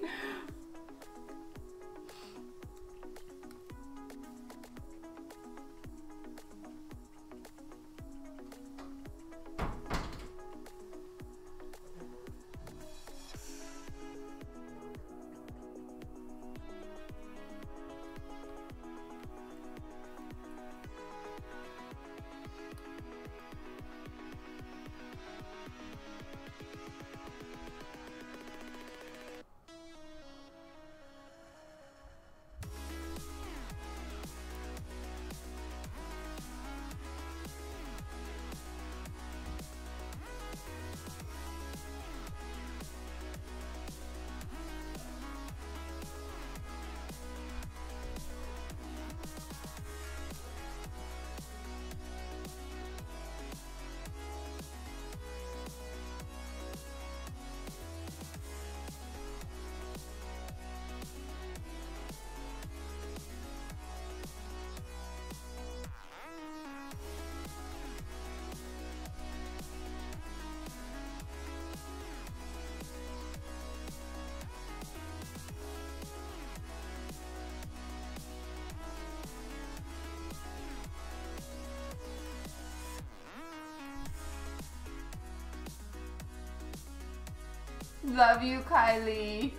Love you, Kylie.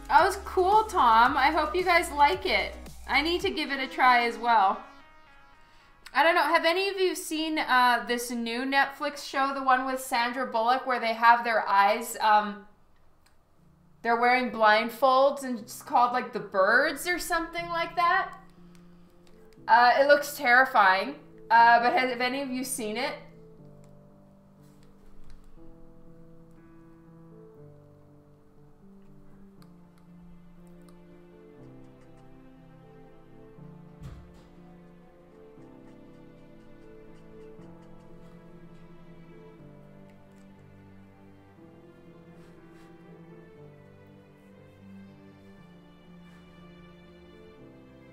That was cool, Tom. I hope you guys like it. I need to give it a try as well. I don't know, have any of you seen this new Netflix show, the one with Sandra Bullock, where they have their eyes, they're wearing blindfolds, and it's called like The Birds or something like that? It looks terrifying, but have any of you seen it?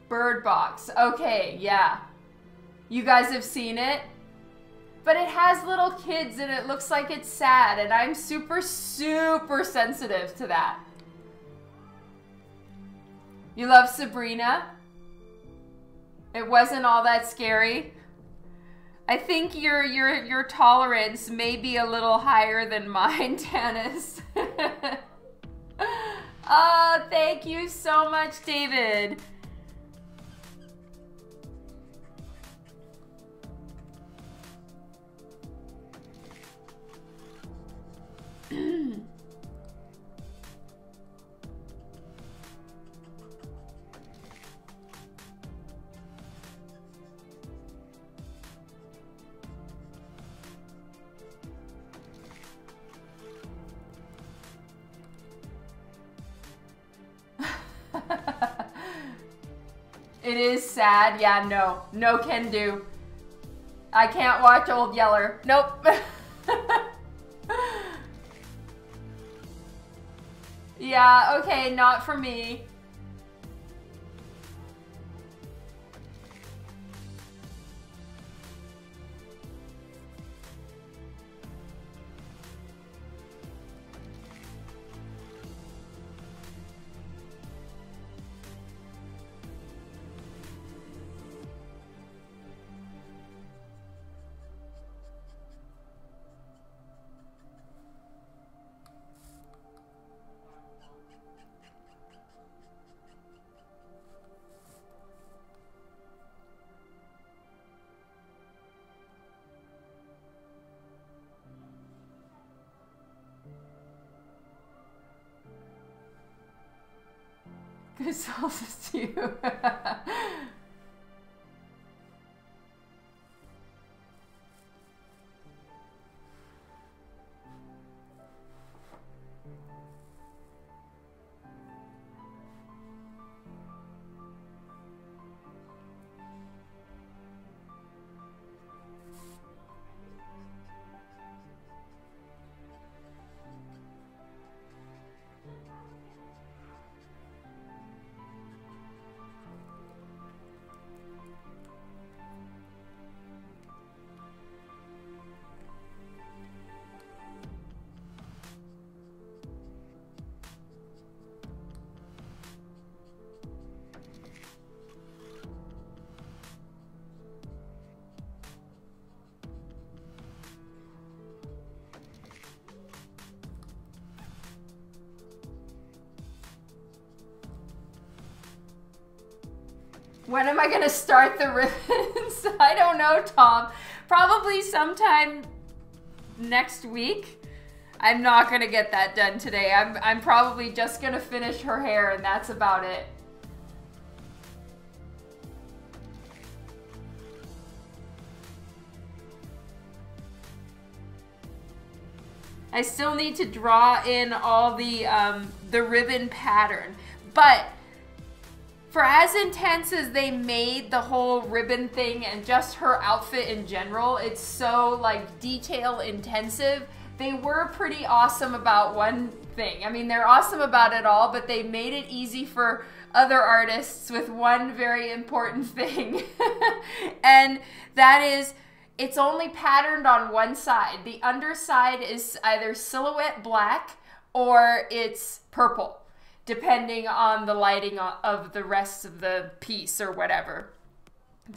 Bird Box. Okay, yeah. You guys have seen it? But it has little kids and it looks like it's sad, and I'm super, super sensitive to that. You love Sabrina? It wasn't all that scary. I think your tolerance may be a little higher than mine, Tanis. Oh, thank you so much, David. It is sad. Yeah, no. No can do. I can't watch Old Yeller. Nope. Yeah, okay, not for me. Good solstice to you. When am I going to start the ribbons? I don't know, Tom. Probably sometime next week. I'm not going to get that done today. I'm probably just going to finish her hair and that's about it. I still need to draw in all the ribbon pattern. But for as intense as they made the whole ribbon thing and just her outfit in general, it's so like detail intensive. They were pretty awesome about one thing. I mean, they're awesome about it all, but they made it easy for other artists with one very important thing. And that is, it's only patterned on one side. The underside is either silhouette black or it's purple, depending on the lighting of the rest of the piece or whatever.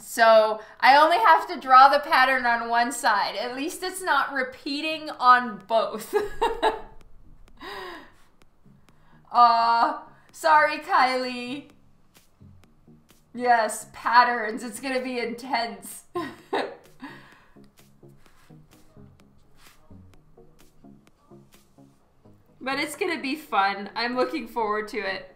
So I only have to draw the pattern on one side. At least it's not repeating on both. Sorry, Kylie. Yes, patterns. It's gonna be intense. But it's gonna be fun. I'm looking forward to it.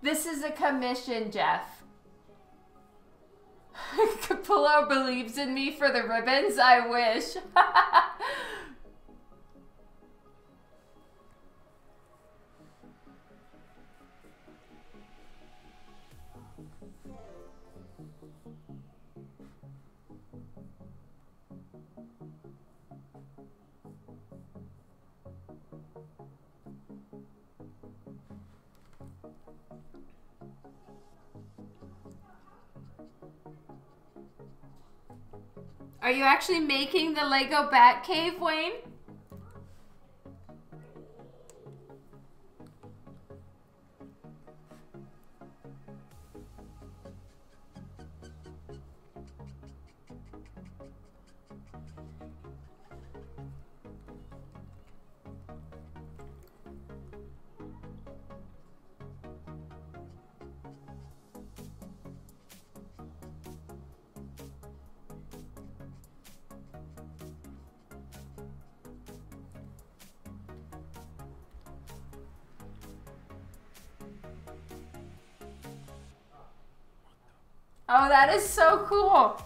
This is a commission, Jeff. Capullo believes in me for the ribbons? I wish. Are you actually making the Lego Bat Cave, Wayne? Oh, that is so cool.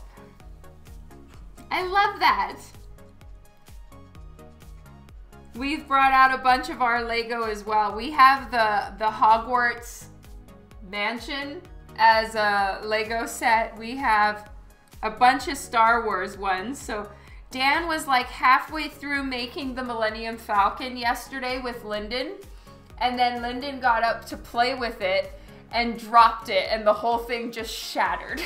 I love that. We've brought out a bunch of our Lego as well. We have the Hogwarts mansion as a Lego set. We have a bunch of Star Wars ones. So Dan was like halfway through making the Millennium Falcon yesterday with Lyndon. And then Lyndon got up to play with it and dropped it, and the whole thing just shattered.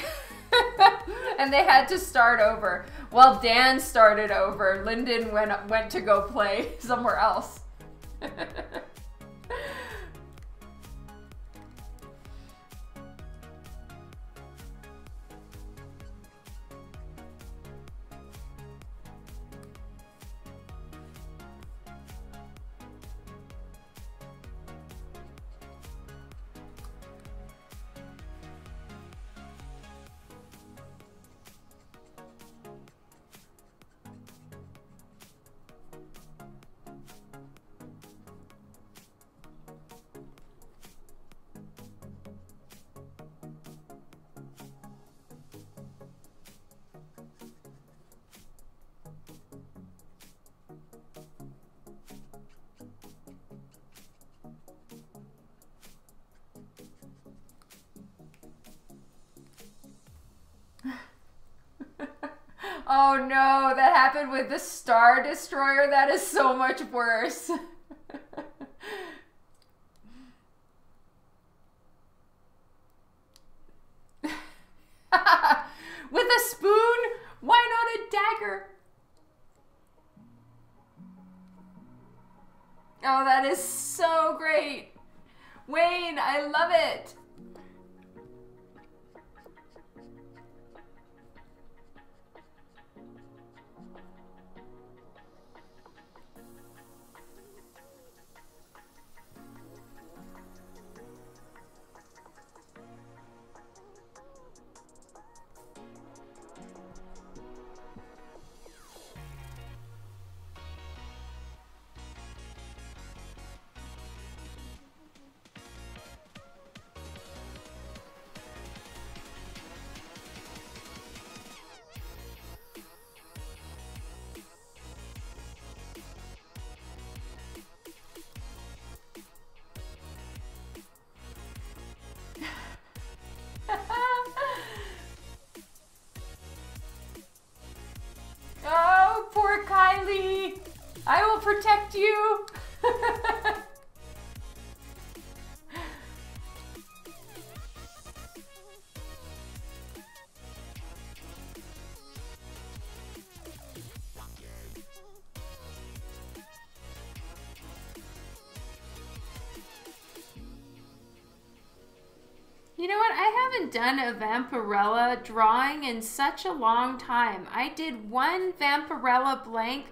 And they had to start over. Well, Dan started over. Lyndon went to go play somewhere else. Oh no, that happened with the Star Destroyer. That is so much worse. With a spoon? Why not a dagger? Oh, that is so great. Wayne, I love it. Oh, poor Kylie. I will protect you. You know what? I haven't done a Vampirella drawing in such a long time. I did one Vampirella blank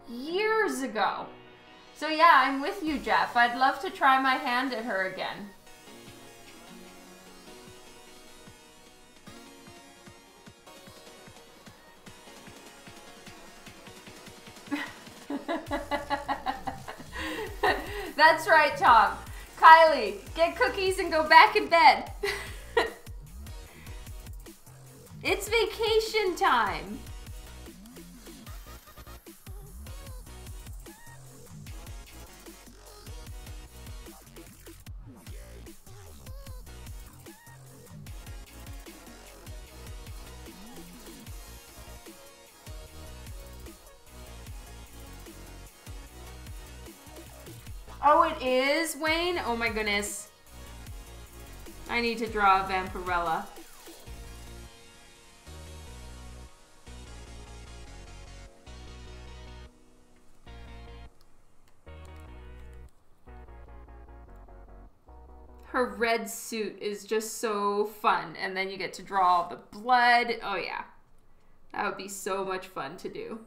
years ago. So yeah, I'm with you, Jeff. I'd love to try my hand at her again. That's right, Tom. Kylie, get cookies and go back in bed. It's vacation time. Oh, it is, Wayne? Oh my goodness. I need to draw a Vampirella. Her red suit is just so fun. And then you get to draw all the blood. Oh yeah. That would be so much fun to do.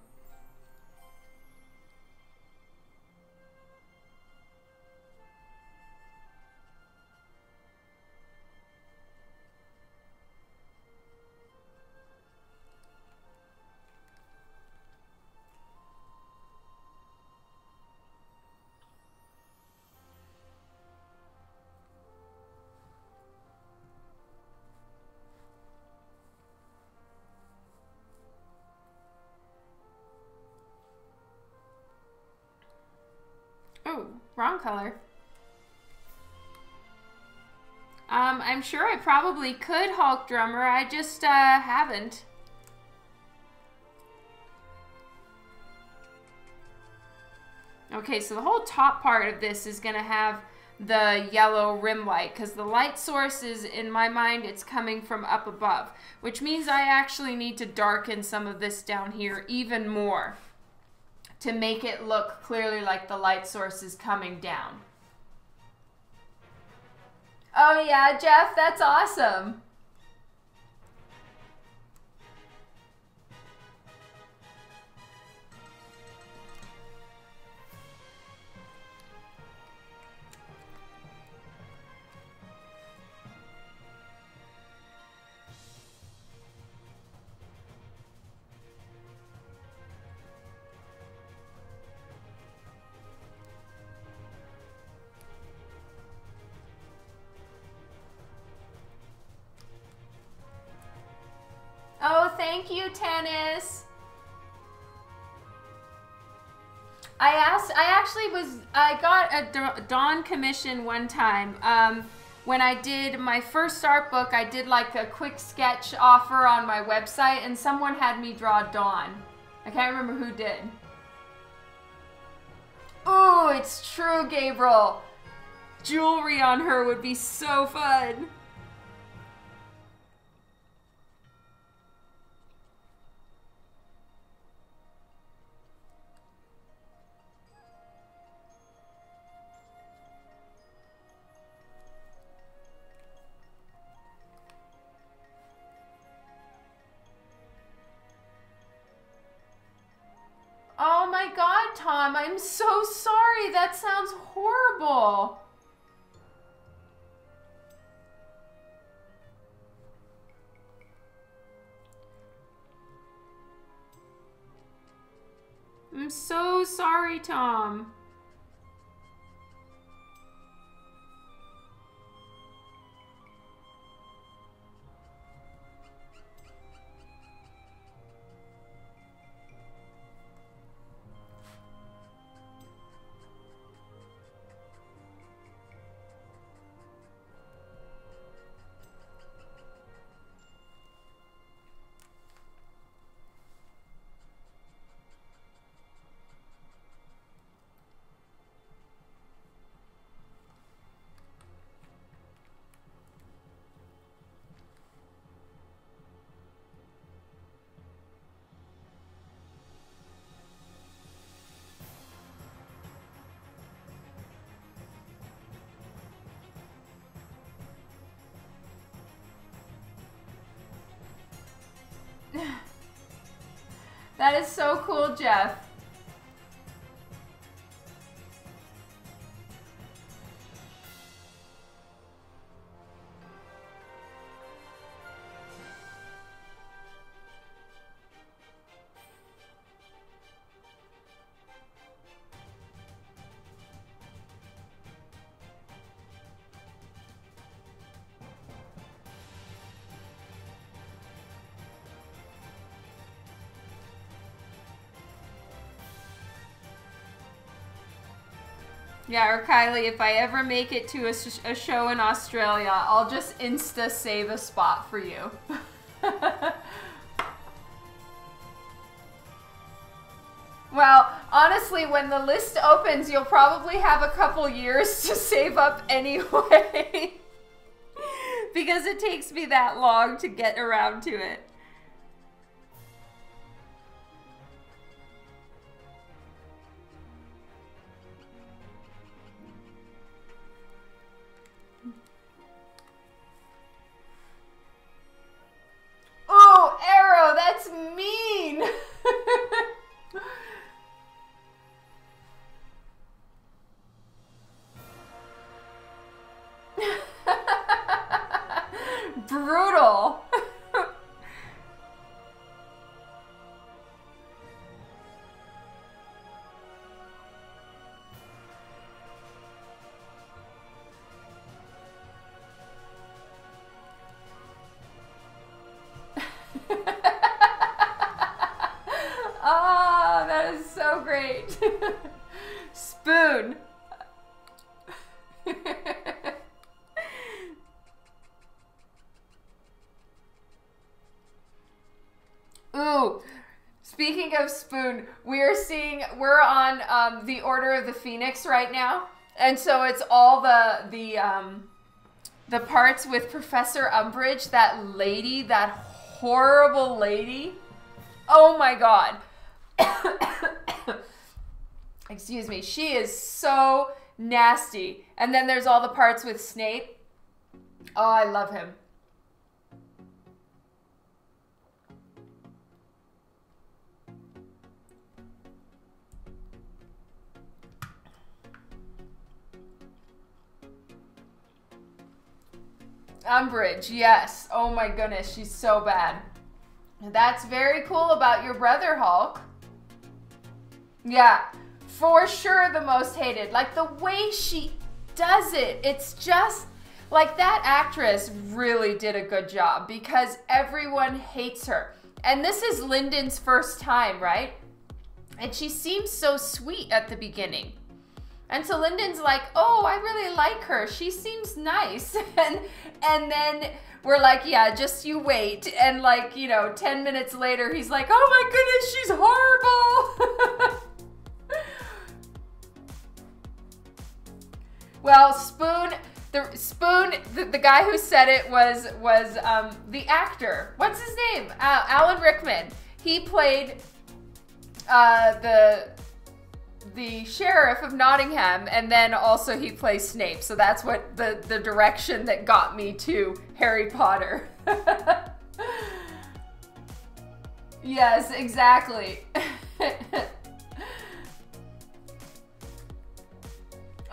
Oh, wrong color. I'm sure I probably could Hulk Drummer. I just haven't. Okay, so the whole top part of this is going to have the yellow rim light because the light source is, in my mind, it's coming from up above, which means I actually need to darken some of this down here even more to make it look clearly like the light source is coming down. Oh yeah, Jeff, that's awesome. Oh, thank you, Tennis. I got a Dawn commission one time when I did my first art book, I did like a quick sketch offer on my website, and someone had me draw Dawn. I can't remember who did. Oh, it's true, Gabriel. Jewelry on her would be so fun. Oh my God, Tom, I'm so sorry. That sounds horrible. I'm so sorry, Tom. That is so cool, Jeff. Yeah, or Kylie, if I ever make it to a show in Australia, I'll just Insta save a spot for you. Well, honestly, when the list opens, you'll probably have a couple years to save up anyway. Because it takes me that long to get around to it. Oh, Arrow, that's mean. Brutal. Ah, that is so great. Spoon. Ooh, speaking of Spoon, we're on the Order of the Phoenix right now, and so it's all the parts with Professor Umbridge, that lady, that horrible lady. Oh my God. Excuse me. She is so nasty. And then there's all the parts with Snape. Oh, I love him. Umbridge, yes. Oh my goodness, she's so bad. That's very cool about your brother, Hulk. Yeah, for sure the most hated. Like the way she does it, it's just like that actress really did a good job because everyone hates her. And this is Lyndon's first time, right? And she seems so sweet at the beginning. And so Lyndon's like, oh, I really like her. She seems nice. And then we're like, yeah, just you wait. And like, you know, 10 minutes later, he's like, oh my goodness, she's horrible. Well, the guy who said it was the actor. What's his name? Alan Rickman. He played the sheriff of Nottingham, and then also he plays Snape. So that's what the direction that got me to Harry Potter. Yes, exactly.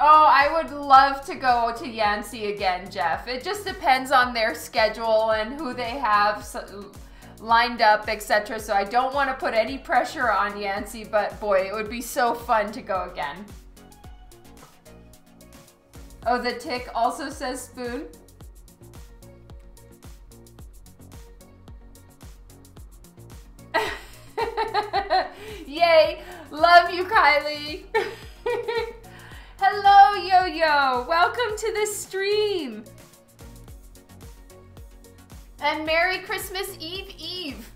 Oh, I would love to go to Yancey again, Jeff. It just depends on their schedule and who they have lined up, etc. So I don't want to put any pressure on Yancey, but boy, it would be so fun to go again. Oh, the tick also says spoon. Yay! Love you, Kylie! Hello, Yo-Yo! Welcome to the stream! And Merry Christmas Eve Eve!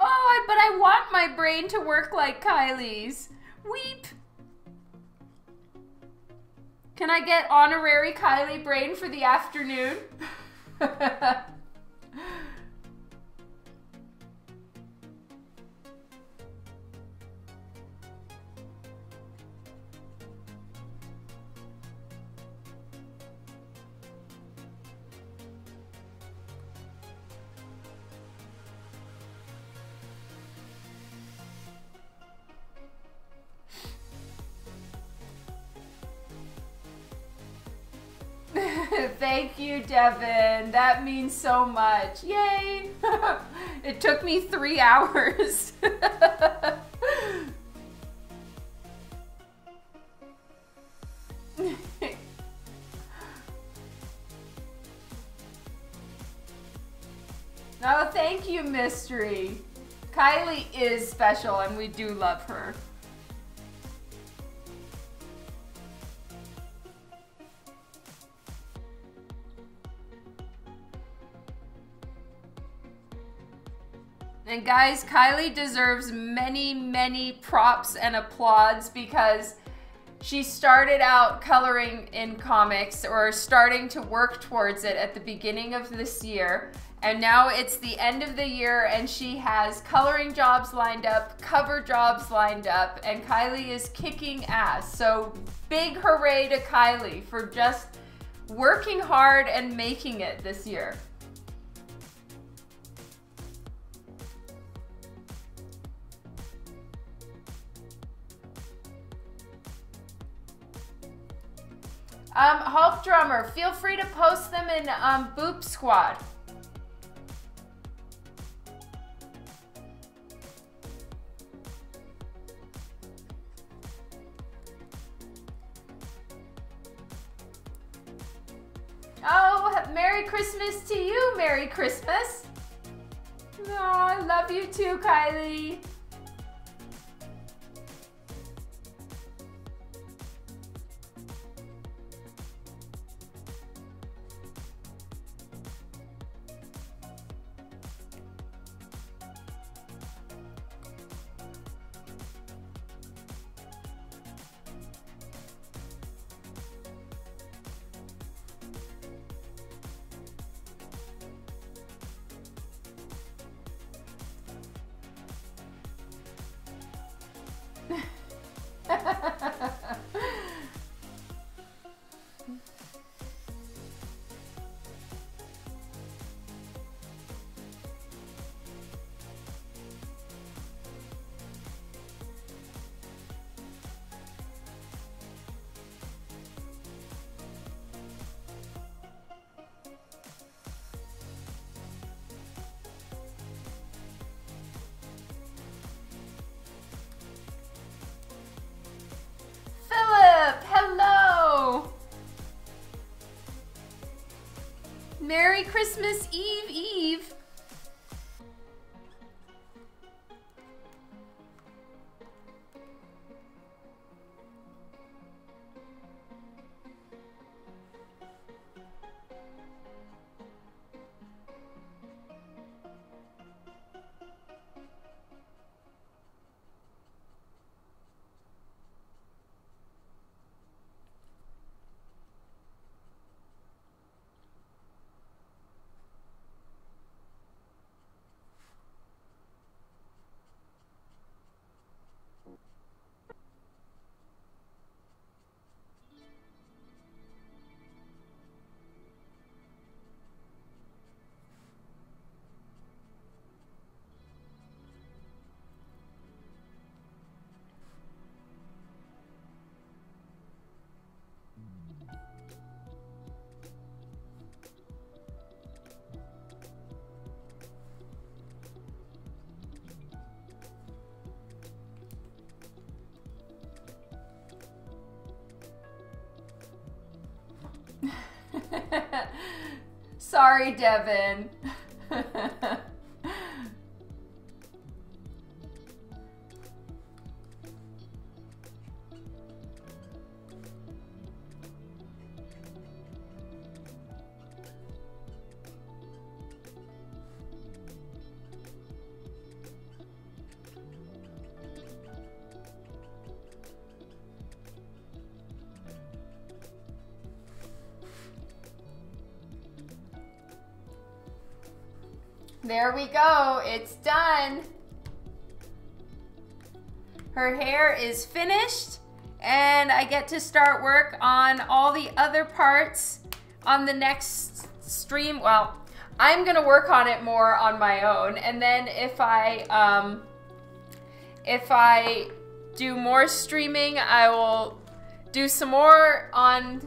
Oh, but I want my brain to work like Kylie's. Weep! Can I get honorary Kylie brain for the afternoon? Thank you, Devin. That means so much. Yay! It took me 3 hours. Oh, thank you, Mystery. Kylie is special and we do love her. And guys, Kylie deserves many, many props and applause because she started out coloring in comics, or starting to work towards it at the beginning of this year. And now it's the end of the year and she has coloring jobs lined up, cover jobs lined up, and Kylie is kicking ass. So big hooray to Kylie for just working hard and making it this year. Hulk Drummer, feel free to post them in Boop Squad. Oh, Merry Christmas to you, Merry Christmas. Oh, I love you too, Kylie. Merry Christmas Eve Eve. Sorry, Devin. There we go, it's done. Her hair is finished and I get to start work on all the other parts on the next stream. Well, I'm gonna work on it more on my own, and then if I do more streaming, I will do some more on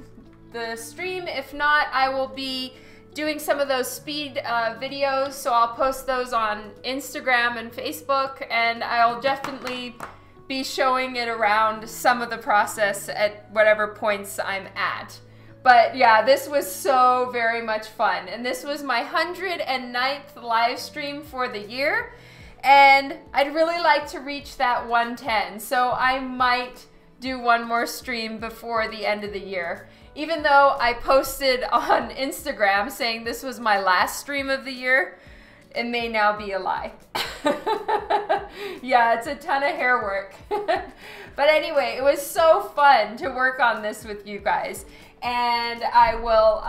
the stream. If not, I will be doing some of those speed videos, so I'll post those on Instagram and Facebook, and I'll definitely be showing it around some of the process at whatever points I'm at. But yeah, this was so very much fun, and this was my 109th live stream for the year, and I'd really like to reach that 110, so I might do one more stream before the end of the year. Even though I posted on Instagram saying this was my last stream of the year, it may now be a lie. Yeah, it's a ton of hair work. But anyway, it was so fun to work on this with you guys. And I will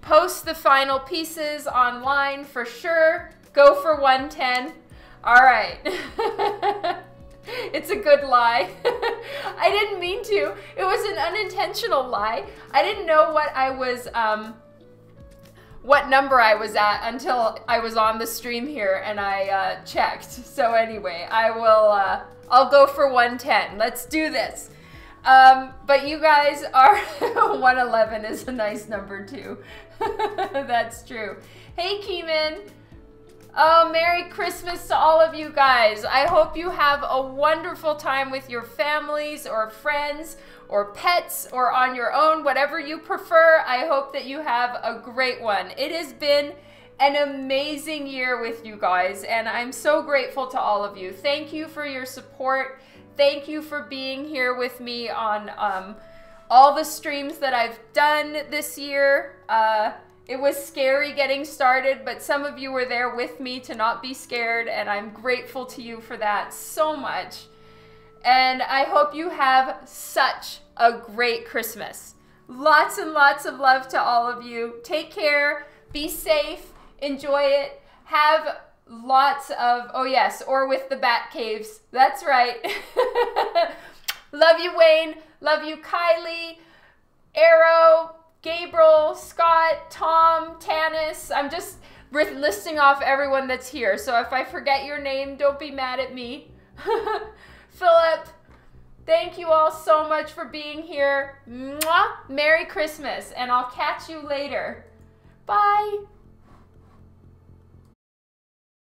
post the final pieces online for sure. Go for 110. All right. It's a good lie. I didn't mean to. It was an unintentional lie. I didn't know what I was, what number I was at until I was on the stream here and I checked. So anyway, I will, I'll go for 110. Let's do this. But you guys are, 111 is a nice number too. That's true. Hey, Keeman. Oh, Merry Christmas to all of you guys. I hope you have a wonderful time with your families or friends or pets or on your own, whatever you prefer. I hope that you have a great one. It has been an amazing year with you guys, and I'm so grateful to all of you. Thank you for your support. Thank you for being here with me on all the streams that I've done this year. It was scary getting started, but some of you were there with me to not be scared, and I'm grateful to you for that so much. And I hope you have such a great Christmas. Lots and lots of love to all of you. Take care, be safe, enjoy it, have lots of, oh yes, or with the bat caves. That's right. Love you, Wayne. Love you, Kylie, Arrow, Gabriel, Scott, Tom, Tanis. I'm just listing off everyone that's here, so if I forget your name, don't be mad at me. Philip, thank you all so much for being here. Mwah! Merry Christmas, and I'll catch you later. Bye.